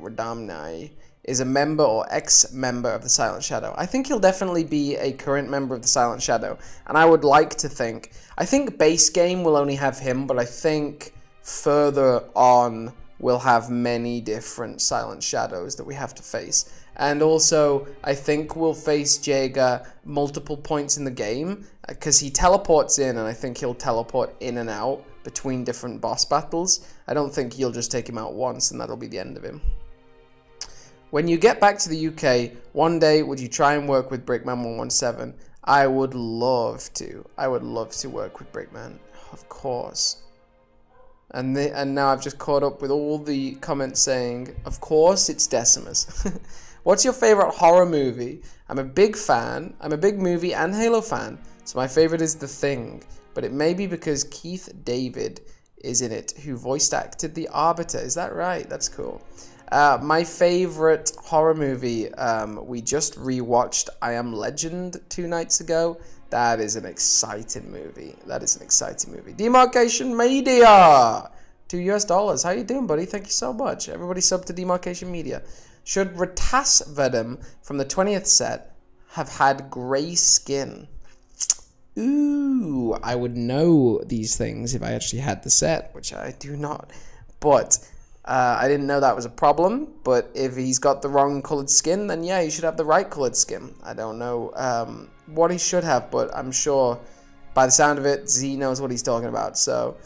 is a member or ex-member of the Silent Shadow? I think he'll definitely be a current member of the Silent Shadow. And I would like to think, I think base game will only have him, but I think further on we'll have many different Silent Shadows that we have to face. And also, I think we'll face Jaeger multiple points in the game, because he teleports in, and I think he'll teleport in and out between different boss battles. I don't think you'll just take him out once, and that'll be the end of him. When you get back to the UK, one day, would you try and work with Brickman117? I would love to. I would love to work with Brickman, of course. And now I've just caught up with all the comments saying, of course, it's Decimus. What's your favorite horror movie? I'm a big fan. I'm a big movie and Halo fan. So my favorite is The Thing. But it may be because Keith David is in it, who voiced acted the Arbiter. Is that right? That's cool. My favorite horror movie, we just rewatched I Am Legend 2 nights ago. That is an exciting movie. That is an exciting movie. Demarcation Media! $2 US. How you doing, buddy? Thank you so much. Everybody sub to Demarcation Media. Should Ratas Vedum from the 20th set have had grey skin? Ooh, I would know these things if I actually had the set, which I do not. But I didn't know that was a problem. But if he's got the wrong colored skin, then yeah, he should have the right colored skin. I don't know what he should have, but I'm sure by the sound of it, Z knows what he's talking about. So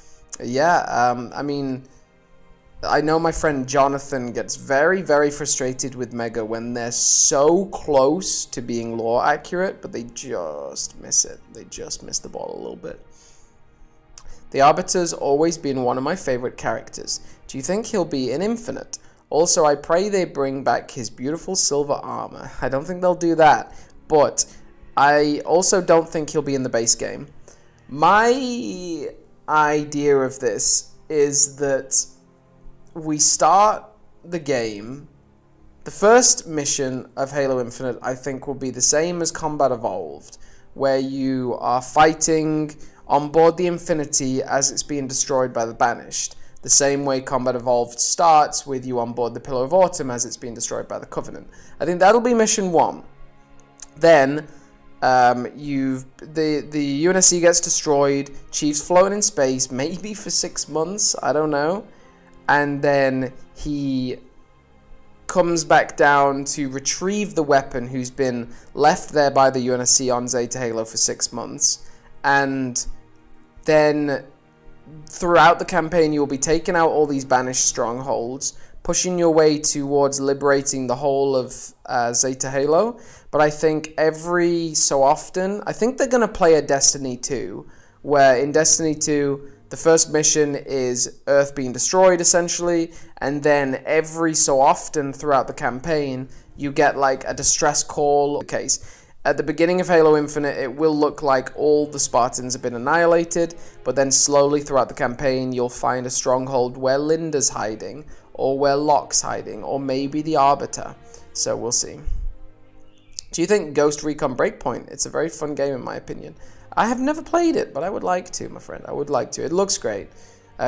yeah, I mean, I know my friend Jonathan gets very, very frustrated with Mega when they're so close to being lore accurate, but they just miss it. They just miss the ball a little bit. The Arbiter's always been one of my favorite characters. Do you think he'll be in Infinite? Also, I pray they bring back his beautiful silver armor. I don't think they'll do that, but I also don't think he'll be in the base game. My idea of this is that we start the game. The first mission of Halo Infinite, I think, will be the same as Combat Evolved, where you are fighting on board the Infinity as it's being destroyed by the Banished. The same way Combat Evolved starts with you on board the Pillar of Autumn as it's being destroyed by the Covenant. I think that'll be mission 1. Then, The UNSC gets destroyed. Chief's floating in space, maybe for 6 months. I don't know. And then he comes back down to retrieve the weapon who's been left there by the UNSC on Zeta Halo for 6 months. And then throughout the campaign, you'll be taking out all these banished strongholds, pushing your way towards liberating the whole of Zeta Halo. But I think every so often, I think they're going to play a Destiny 2, where in Destiny 2, the first mission is Earth being destroyed, essentially, and then every so often throughout the campaign, you get like a distress call case. At the beginning of Halo Infinite, it will look like all the Spartans have been annihilated, but then slowly throughout the campaign, you'll find a stronghold where Linda's hiding, or where Locke's hiding, or maybe the Arbiter. So we'll see. Do you think Ghost Recon Breakpoint? It's a very fun game in my opinion. I have never played it, but I would like to, my friend. I would like to. It looks great.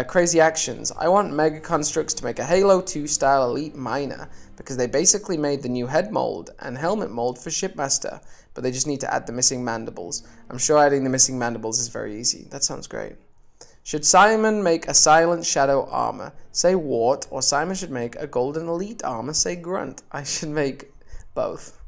Crazy Actions. I want Mega Constructs to make a Halo 2 style elite miner, because they basically made the new head mold and helmet mold for Shipmaster, but they just need to add the missing mandibles. I'm sure adding the missing mandibles is very easy. That sounds great. Should Simon make a Silent Shadow armor? Say Wart, or Simon should make a Golden Elite armor? Say Grunt. I should make both.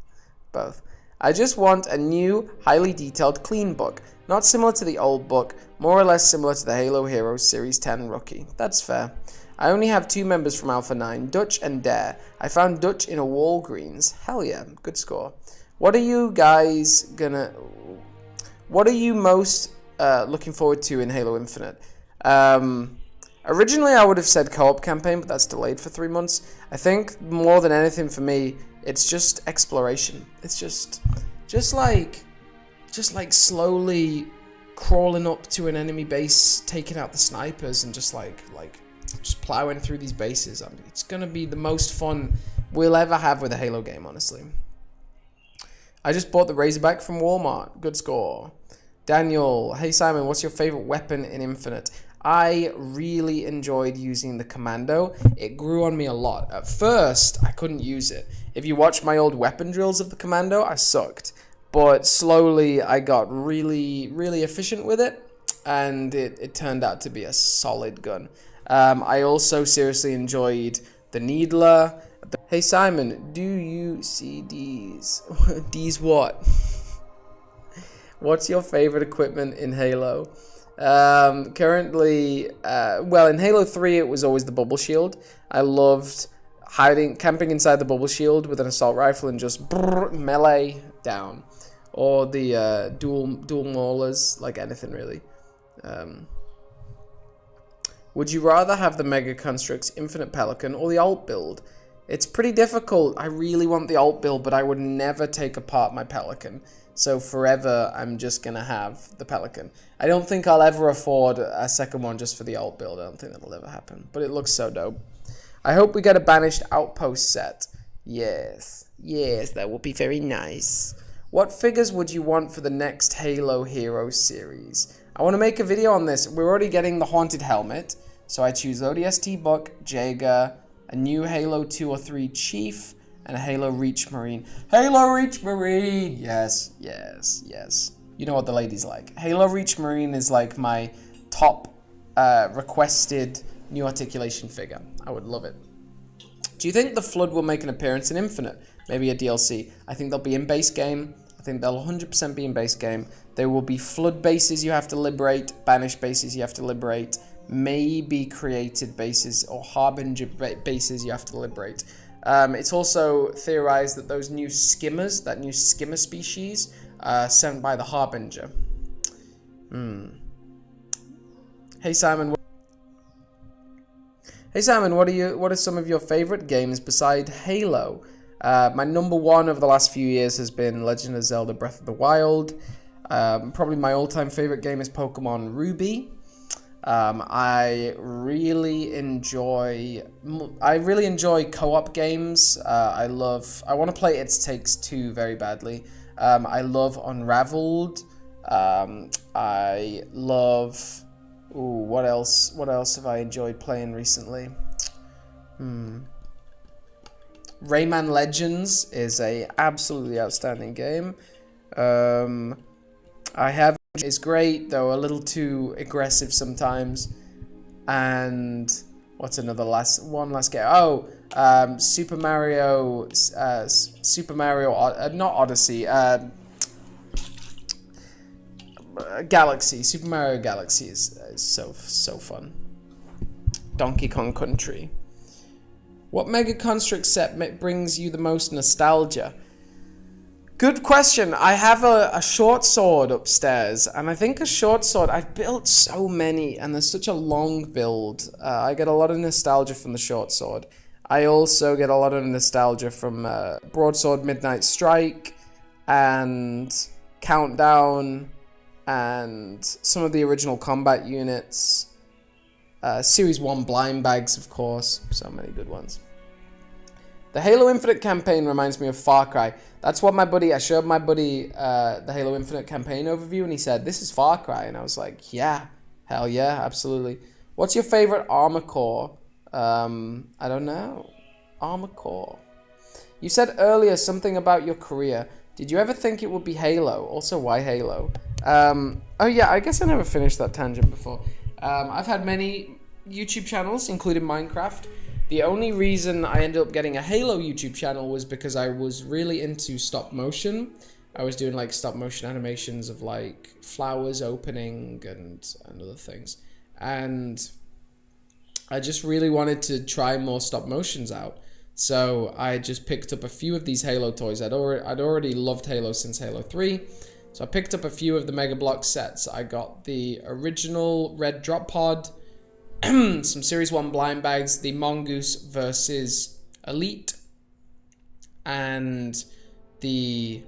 Both. I just want a new, highly detailed, clean book. Not similar to the old book, more or less similar to the Halo Heroes Series 10 Rookie. That's fair. I only have 2 members from Alpha 9, Dutch and Dare. I found Dutch in a Walgreens. Hell yeah, good score. What are you guys gonna... What are you most looking forward to in Halo Infinite? Originally I would have said co-op campaign, but that's delayed for 3 months. I think more than anything for me, it's just exploration. It's just like slowly crawling up to an enemy base, taking out the snipers, and just plowing through these bases. I mean, it's gonna be the most fun we'll ever have with a Halo game, honestly. I just bought the Razorback from Walmart. Good score. Daniel, hey Simon, what's your favorite weapon in Infinite? I really enjoyed using the Commando. It grew on me a lot. At first, I couldn't use it. If you watch my old weapon drills of the Commando, I sucked. But slowly, I got really, really efficient with it, and it turned out to be a solid gun. I also seriously enjoyed the Needler. Hey Simon, do you see these? These what? What's your favorite equipment in Halo? Currently, well, in Halo 3, it was always the bubble shield. I loved camping inside the bubble shield with an assault rifle and just melee down. Or the dual maulers, like anything really. Would you rather have the Mega Constructs Infinite Pelican or the alt build? It's pretty difficult. I really want the alt build, but I would never take apart my Pelican. So forever, I'm just going to have the Pelican. I don't think I'll ever afford a second one just for the alt build. I don't think that'll ever happen. But it looks so dope. I hope we get a Banished Outpost set. Yes. Yes, that would be very nice. What figures would you want for the next Halo Heroes series? I want to make a video on this. We're already getting the Haunted Helmet. So I choose ODST Buck, Jaeger, a new Halo 2 or 3 Chief, and a Halo Reach Marine. Halo Reach Marine! Yes, yes, yes. You know what the ladies like. Halo Reach Marine is like my top requested new Articulation figure. I would love it. Do you think the Flood will make an appearance in Infinite? Maybe a DLC. I think they'll be in base game. I think they'll 100% be in base game. There will be Flood bases you have to liberate, Banished bases you have to liberate, maybe created bases or Harbinger bases you have to liberate. It's also theorized that those new skimmers, that new skimmer species, sent by the Harbinger. Hey Simon. Hey Simon, what are some of your favorite games beside Halo? My number one over the last few years has been Legend of Zelda Breath of the Wild. Probably my all-time favorite game is Pokemon Ruby. I really enjoy co-op games. I want to play It Takes Two very badly. I love Unraveled. I love... Ooh, what else have I enjoyed playing recently? Rayman Legends is a absolutely outstanding game. I have is great though, a little too aggressive sometimes. And what's another last game? Oh, Super Mario, not Odyssey, Galaxy. Super Mario Galaxy is so fun. Donkey Kong Country. What Mega Construct set brings you the most nostalgia? Good question. I have a short sword upstairs, and I think a short sword, I've built so many, and there's such a long build. I get a lot of nostalgia from the short sword. I also get a lot of nostalgia from Broadsword Midnight Strike, and Countdown, and some of the original combat units. Series 1 blind bags, of course. So many good ones. The Halo Infinite campaign reminds me of Far Cry. That's what I showed my buddy the Halo Infinite campaign overview, and he said, this is Far Cry. And I was like, yeah, hell yeah, absolutely. What's your favorite armor core? I don't know. Armor core. You said earlier something about your career. Did you ever think it would be Halo? Also, why Halo? Oh yeah, I guess I never finished that tangent before. I've had many YouTube channels, including Minecraft. The only reason I ended up getting a Halo YouTube channel was because I was really into stop motion. I was doing like stop motion animations of like flowers opening and other things. And I just really wanted to try more stop motions out. So I just picked up a few of these Halo toys. I'd already loved Halo since Halo 3. So I picked up a few of the Mega Block sets. I got the original Red Drop Pod, some Series 1 blind bags, the Mongoose versus Elite, and the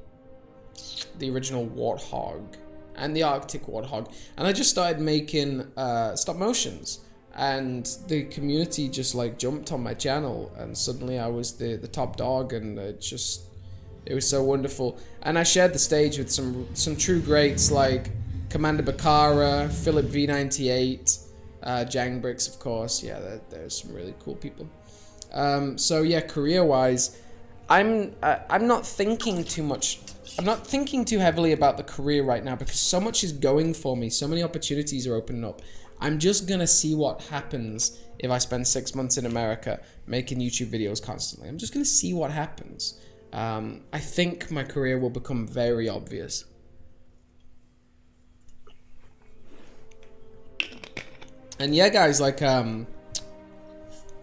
original Warthog, and the Arctic Warthog. And I just started making stop motions, and the community just like jumped on my channel, and suddenly I was the top dog, and it was so wonderful. And I shared the stage with some true greats like Commander Bakara, Philip V98, Jangbricks, of course. Yeah, there's some really cool people. So yeah, career-wise, I'm not thinking too much. I'm not thinking too heavily about the career right now because so much is going for me. So many opportunities are opening up. I'm just gonna see what happens if I spend 6 months in America making YouTube videos constantly. I'm just gonna see what happens. I think my career will become very obvious. And yeah, guys, like,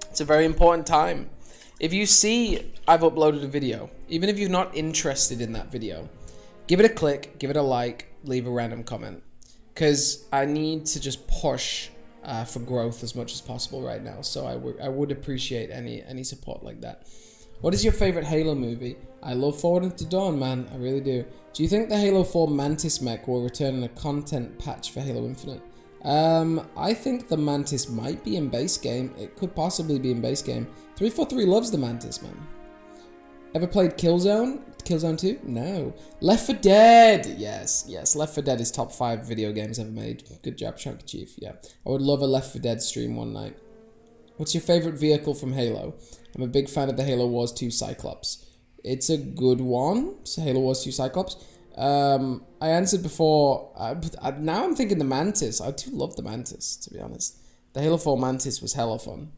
it's a very important time. If you see I've uploaded a video, even if you're not interested in that video, give it a click, give it a like, leave a random comment. Because I need to just push for growth as much as possible right now. So I would appreciate any support like that. What is your favorite Halo movie? I love Forward into Dawn, man. I really do. Do you think the Halo 4 Mantis mech will return in a content patch for Halo Infinite? I think the Mantis might be in base game. It could possibly be in base game. 343 loves the Mantis, man. Ever played Killzone? Killzone 2? No. Left 4 Dead! Yes. Left 4 Dead is top 5 video games ever made. Good job, Chunky Chief. Yeah. I would love a Left 4 Dead stream one night. What's your favorite vehicle from Halo? I'm a big fan of the Halo Wars 2 Cyclops. It's a good one. So Halo Wars 2 Cyclops. I answered before. Now I'm thinking the Mantis. I do love the Mantis, to be honest. The Halo 4 Mantis was hella fun.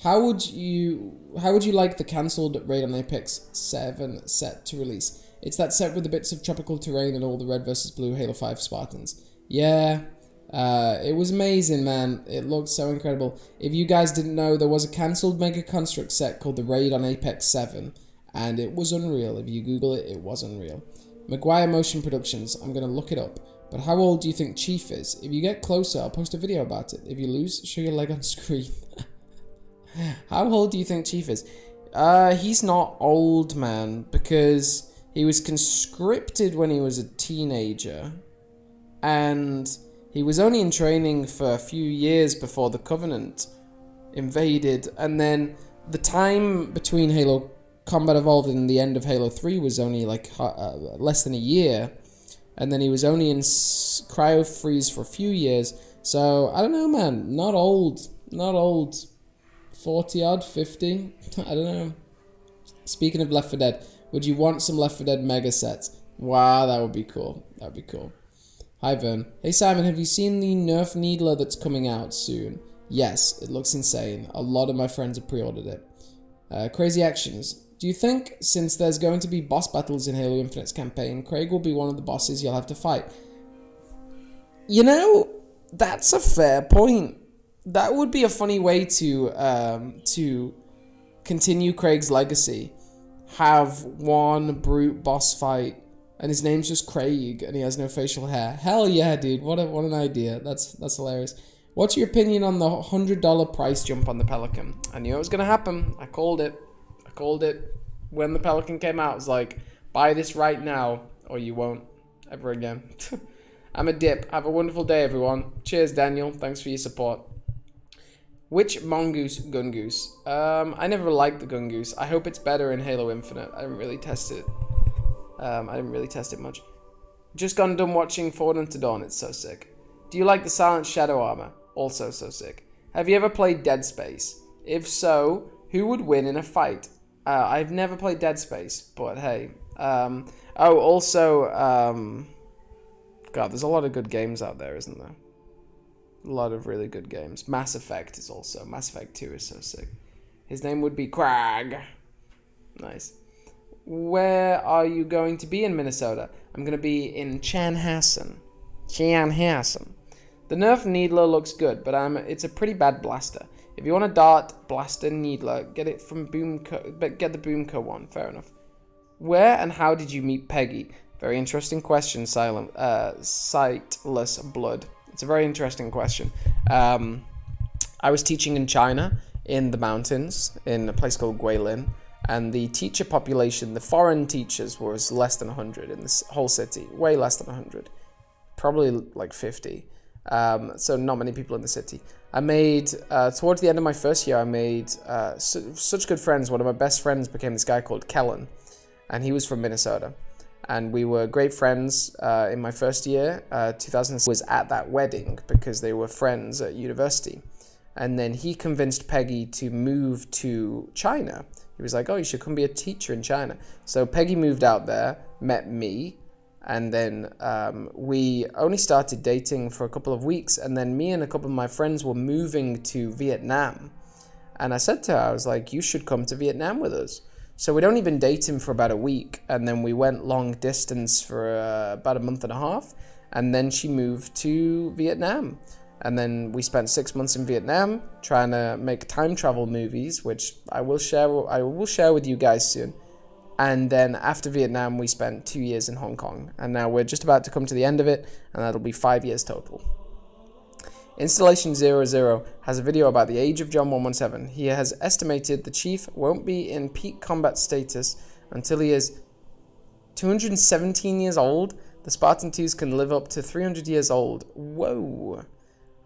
How would you like the cancelled Raid on Apex 7 set to release? It's that set with the bits of tropical terrain and all the red versus blue Halo 5 Spartans. Yeah, it was amazing, man. It looked so incredible. If you guys didn't know, there was a cancelled Mega Construct set called the Raid on Apex 7, and it was unreal. If you Google it, it was unreal. Maguire Motion Productions, I'm going to look it up. But how old do you think Chief is? If you get closer, I'll post a video about it. If you lose, show your leg on screen. How old do you think Chief is? He's not old, man, because he was conscripted when he was a teenager, and he was only in training for a few years before the Covenant invaded, and then the time between Halo Combat Evolved and the end of Halo 3 was only like less than a year, and then he was only in cryo freeze for a few years. So I don't know, man. Not old. 40 odd, 50. I don't know. Speaking of Left 4 Dead, would you want some Left 4 Dead mega sets? Wow, that would be cool. That would be cool. Hi, Vern. Hey, Simon, have you seen the Nerf Needler that's coming out soon? Yes, it looks insane. A lot of my friends have pre-ordered it. Crazy Actions. Do you think, since there's going to be boss battles in Halo Infinite's campaign, Craig will be one of the bosses you'll have to fight? You know, that's a fair point. That would be a funny way to continue Craig's legacy. Have one brute boss fight, and his name's just Craig, and he has no facial hair. Hell yeah, dude! What an idea. That's hilarious. What's your opinion on the $100 price jump on the Pelican? I knew it was gonna happen. I called it. I called it when the Pelican came out. It was like, buy this right now, or you won't ever again. I'm a dip. Have a wonderful day, everyone. Cheers, Daniel. Thanks for your support. Which mongoose gungoose? I never liked the gungoose. I hope it's better in Halo Infinite. I didn't really test it. I didn't really test it much. Just got done watching Forward Unto Dawn. It's so sick. Do you like the Silent Shadow armor? Also so sick. Have you ever played Dead Space? If so, who would win in a fight? I've never played Dead Space, but hey. God, there's a lot of good games out there, isn't there? A lot of really good games. Mass Effect is also. Mass Effect 2 is so sick. His name would be Crag. Nice. Where are you going to be in Minnesota? I'm going to be in Chanhassen. Chanhassen. The Nerf Needler looks good, but it's a pretty bad blaster. If you want a dart blaster Needler, get it from Boomco, but get the Boomco one. Fair enough. Where and how did you meet Peggy? Very interesting question, Sightless Blood. It's a very interesting question. I was teaching in China, in the mountains, in a place called Guilin, and the teacher population, the foreign teachers, was less than 100 in this whole city. Way less than 100. Probably like 50. So not many people in the city. I made, towards the end of my first year, I made such good friends. One of my best friends became this guy called Kellen, and he was from Minnesota. And we were great friends in my first year. 2006 was at that wedding because they were friends at university. And then he convinced Peggy to move to China. He was like, oh, you should come be a teacher in China. So Peggy moved out there, met me, and then we only started dating for a couple of weeks. And then me and a couple of my friends were moving to Vietnam. And I said to her, I was like, you should come to Vietnam with us. So we'd only been dating for about a week, and then we went long distance for about a month and a half, and then she moved to Vietnam. And then we spent 6 months in Vietnam trying to make time travel movies, which I will share with you guys soon. And then after Vietnam, we spent 2 years in Hong Kong, and now we're just about to come to the end of it, and that'll be 5 years total. Installation 00 has a video about the age of John 117. He has estimated the Chief won't be in peak combat status until he is 217 years old. The Spartan 2s can live up to 300 years old. Whoa.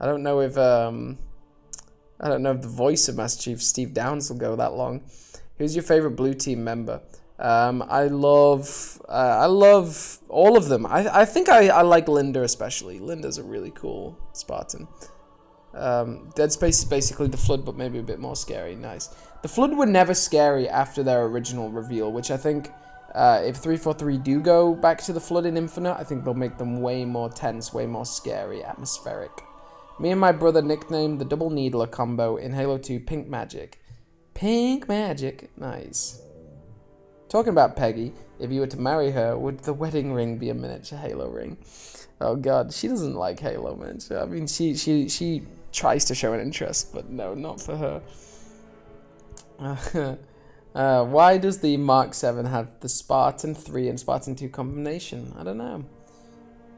I don't know if the voice of Master Chief, Steve Downes, will go that long. Who's your favorite Blue Team member? I love all of them. I think I like Linda especially. Linda's a really cool Spartan. Dead Space is basically the Flood, but maybe a bit more scary. Nice. The Flood were never scary after their original reveal, which I think if 343 do go back to the Flood in Infinite, I think they'll make them way more tense, way more scary, atmospheric. Me and my brother nicknamed the Double Needler combo in Halo 2 Pink Magic. Pink Magic. Nice. Talking about Peggy, if you were to marry her, would the wedding ring be a miniature Halo ring? Oh god, she doesn't like Halo miniature. I mean, she tries to show an interest, but no, not for her. Why does the Mark 7 have the Spartan 3 and Spartan 2 combination? I don't know.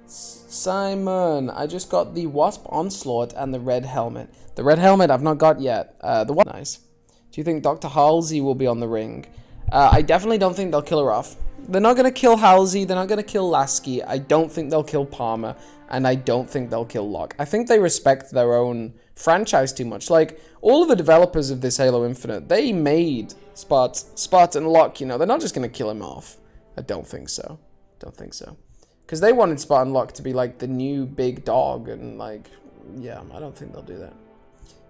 Simon, I just got the Wasp Onslaught and the red helmet. The red helmet I've not got yet. The one nice. Do you think Dr. Halsey will be on the ring? I definitely don't think they'll kill her off. They're not going to kill Halsey. They're not going to kill Lasky. I don't think they'll kill Palmer. And I don't think they'll kill Locke. I think they respect their own franchise too much. Like, all of the developers of this Halo Infinite, they made Spartan Locke, you know. They're not just going to kill him off. I don't think so. Don't think so. Because they wanted Spartan Locke to be, like, the new big dog. And, like, yeah, I don't think they'll do that.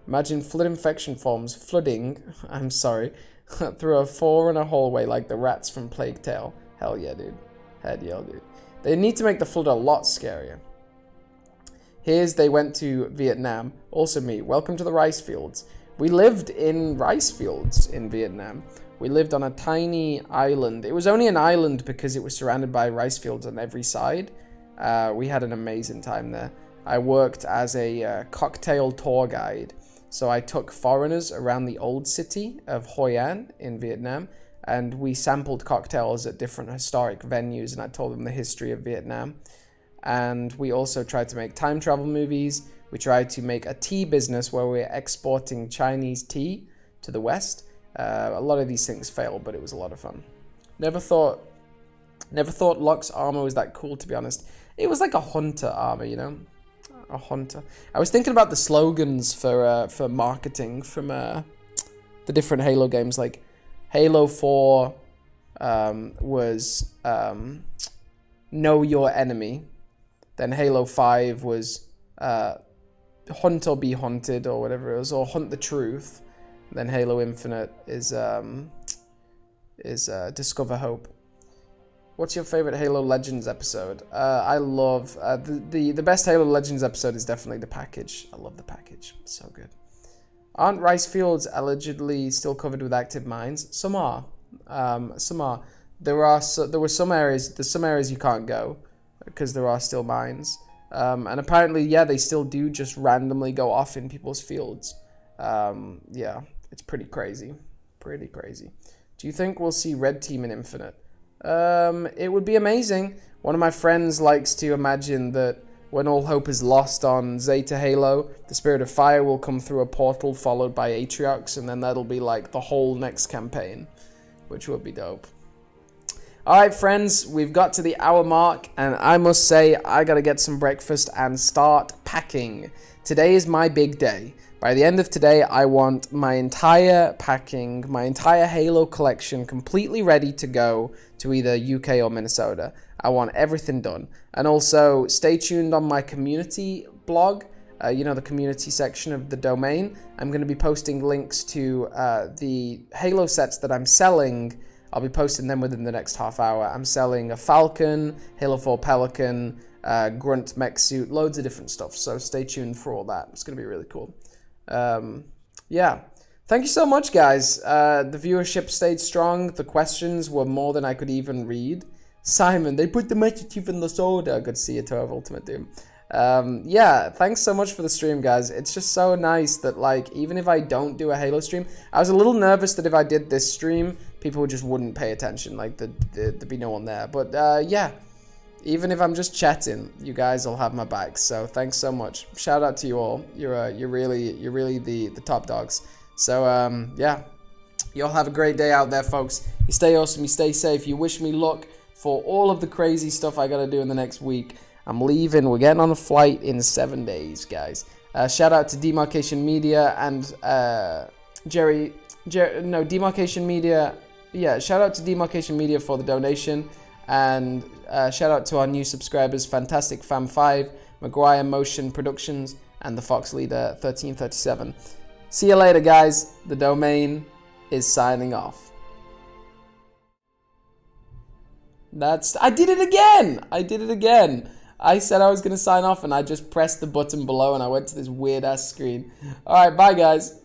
Imagine flood infection forms flooding. I'm sorry. Through a 4 in a hallway like the rats from Plague Tale. Hell yeah, dude. Head yell, dude. They need to make the flood a lot scarier. Here's they went to Vietnam. Also me. Welcome to the rice fields. We lived in rice fields in Vietnam. We lived on a tiny island. It was only an island because it was surrounded by rice fields on every side. We had an amazing time there. I worked as a cocktail tour guide. So I took foreigners around the old city of Hoi An in Vietnam, and we sampled cocktails at different historic venues, and I told them the history of Vietnam. And we also tried to make time travel movies. We tried to make a tea business where we're exporting Chinese tea to the West. A lot of these things failed, but it was a lot of fun. Never thought Locke's armor was that cool, to be honest. It was like a hunter armor, you know? A hunter. I was thinking about the slogans for marketing from the different Halo games. Like Halo 4 was know your enemy. Then Halo 5 was hunt or be hunted, or whatever it was, or hunt the truth. Then Halo Infinite is discover hope. What's your favorite Halo Legends episode? I love the best Halo Legends episode is definitely the package. I love the package. It's so good. Aren't rice fields allegedly still covered with active mines? Some are. Some are. There were some areas. There's some areas you can't go because there are still mines. And apparently, yeah, they still do just randomly go off in people's fields. Yeah, it's pretty crazy. Pretty crazy. Do you think we'll see Red Team in Infinite? It would be amazing. One of my friends likes to imagine that when all hope is lost on Zeta Halo, the Spirit of Fire will come through a portal followed by Atriox, and then that'll be like the whole next campaign, which would be dope. Alright friends, we've got to the hour mark, and I must say I gotta get some breakfast and start packing. Today is my big day. By the end of today, I want my entire packing, my entire Halo collection completely ready to go to either UK or Minnesota. I want everything done. And also, stay tuned on my community blog, you know, the community section of the domain. I'm going to be posting links to the Halo sets that I'm selling. I'll be posting them within the next half hour. I'm selling a Falcon, Halo 4 Pelican, Grunt mech suit, loads of different stuff. So stay tuned for all that. It's going to be really cool. Yeah, thank you so much, guys. The viewership stayed strong. The questions were more than I could even read. Simon, they put the metachief in the soda. Good to see you, Toe of Ultimate Doom. Yeah, thanks so much for the stream, guys. It's just so nice that, like, even if I don't do a Halo stream, I was a little nervous that if I did this stream, people just wouldn't pay attention. Like, there'd be no one there. But, yeah. Even if I'm just chatting, you guys will have my back. So thanks so much. Shout out to you all. You're really the top dogs. So yeah, you all have a great day out there, folks. You stay awesome. You stay safe. You wish me luck for all of the crazy stuff I gotta do in the next week. I'm leaving. We're getting on a flight in 7 days, guys. Shout out to Demarcation Media and Demarcation Media. Yeah, shout out to Demarcation Media for the donation. And shout out to our new subscribers, Fantastic Fam 5, Maguire Motion Productions, and the Fox Leader 1337. See you later, guys. The domain is signing off. I did it again. I said I was going to sign off, and I just pressed the button below, and I went to this weird-ass screen. All right, bye, guys.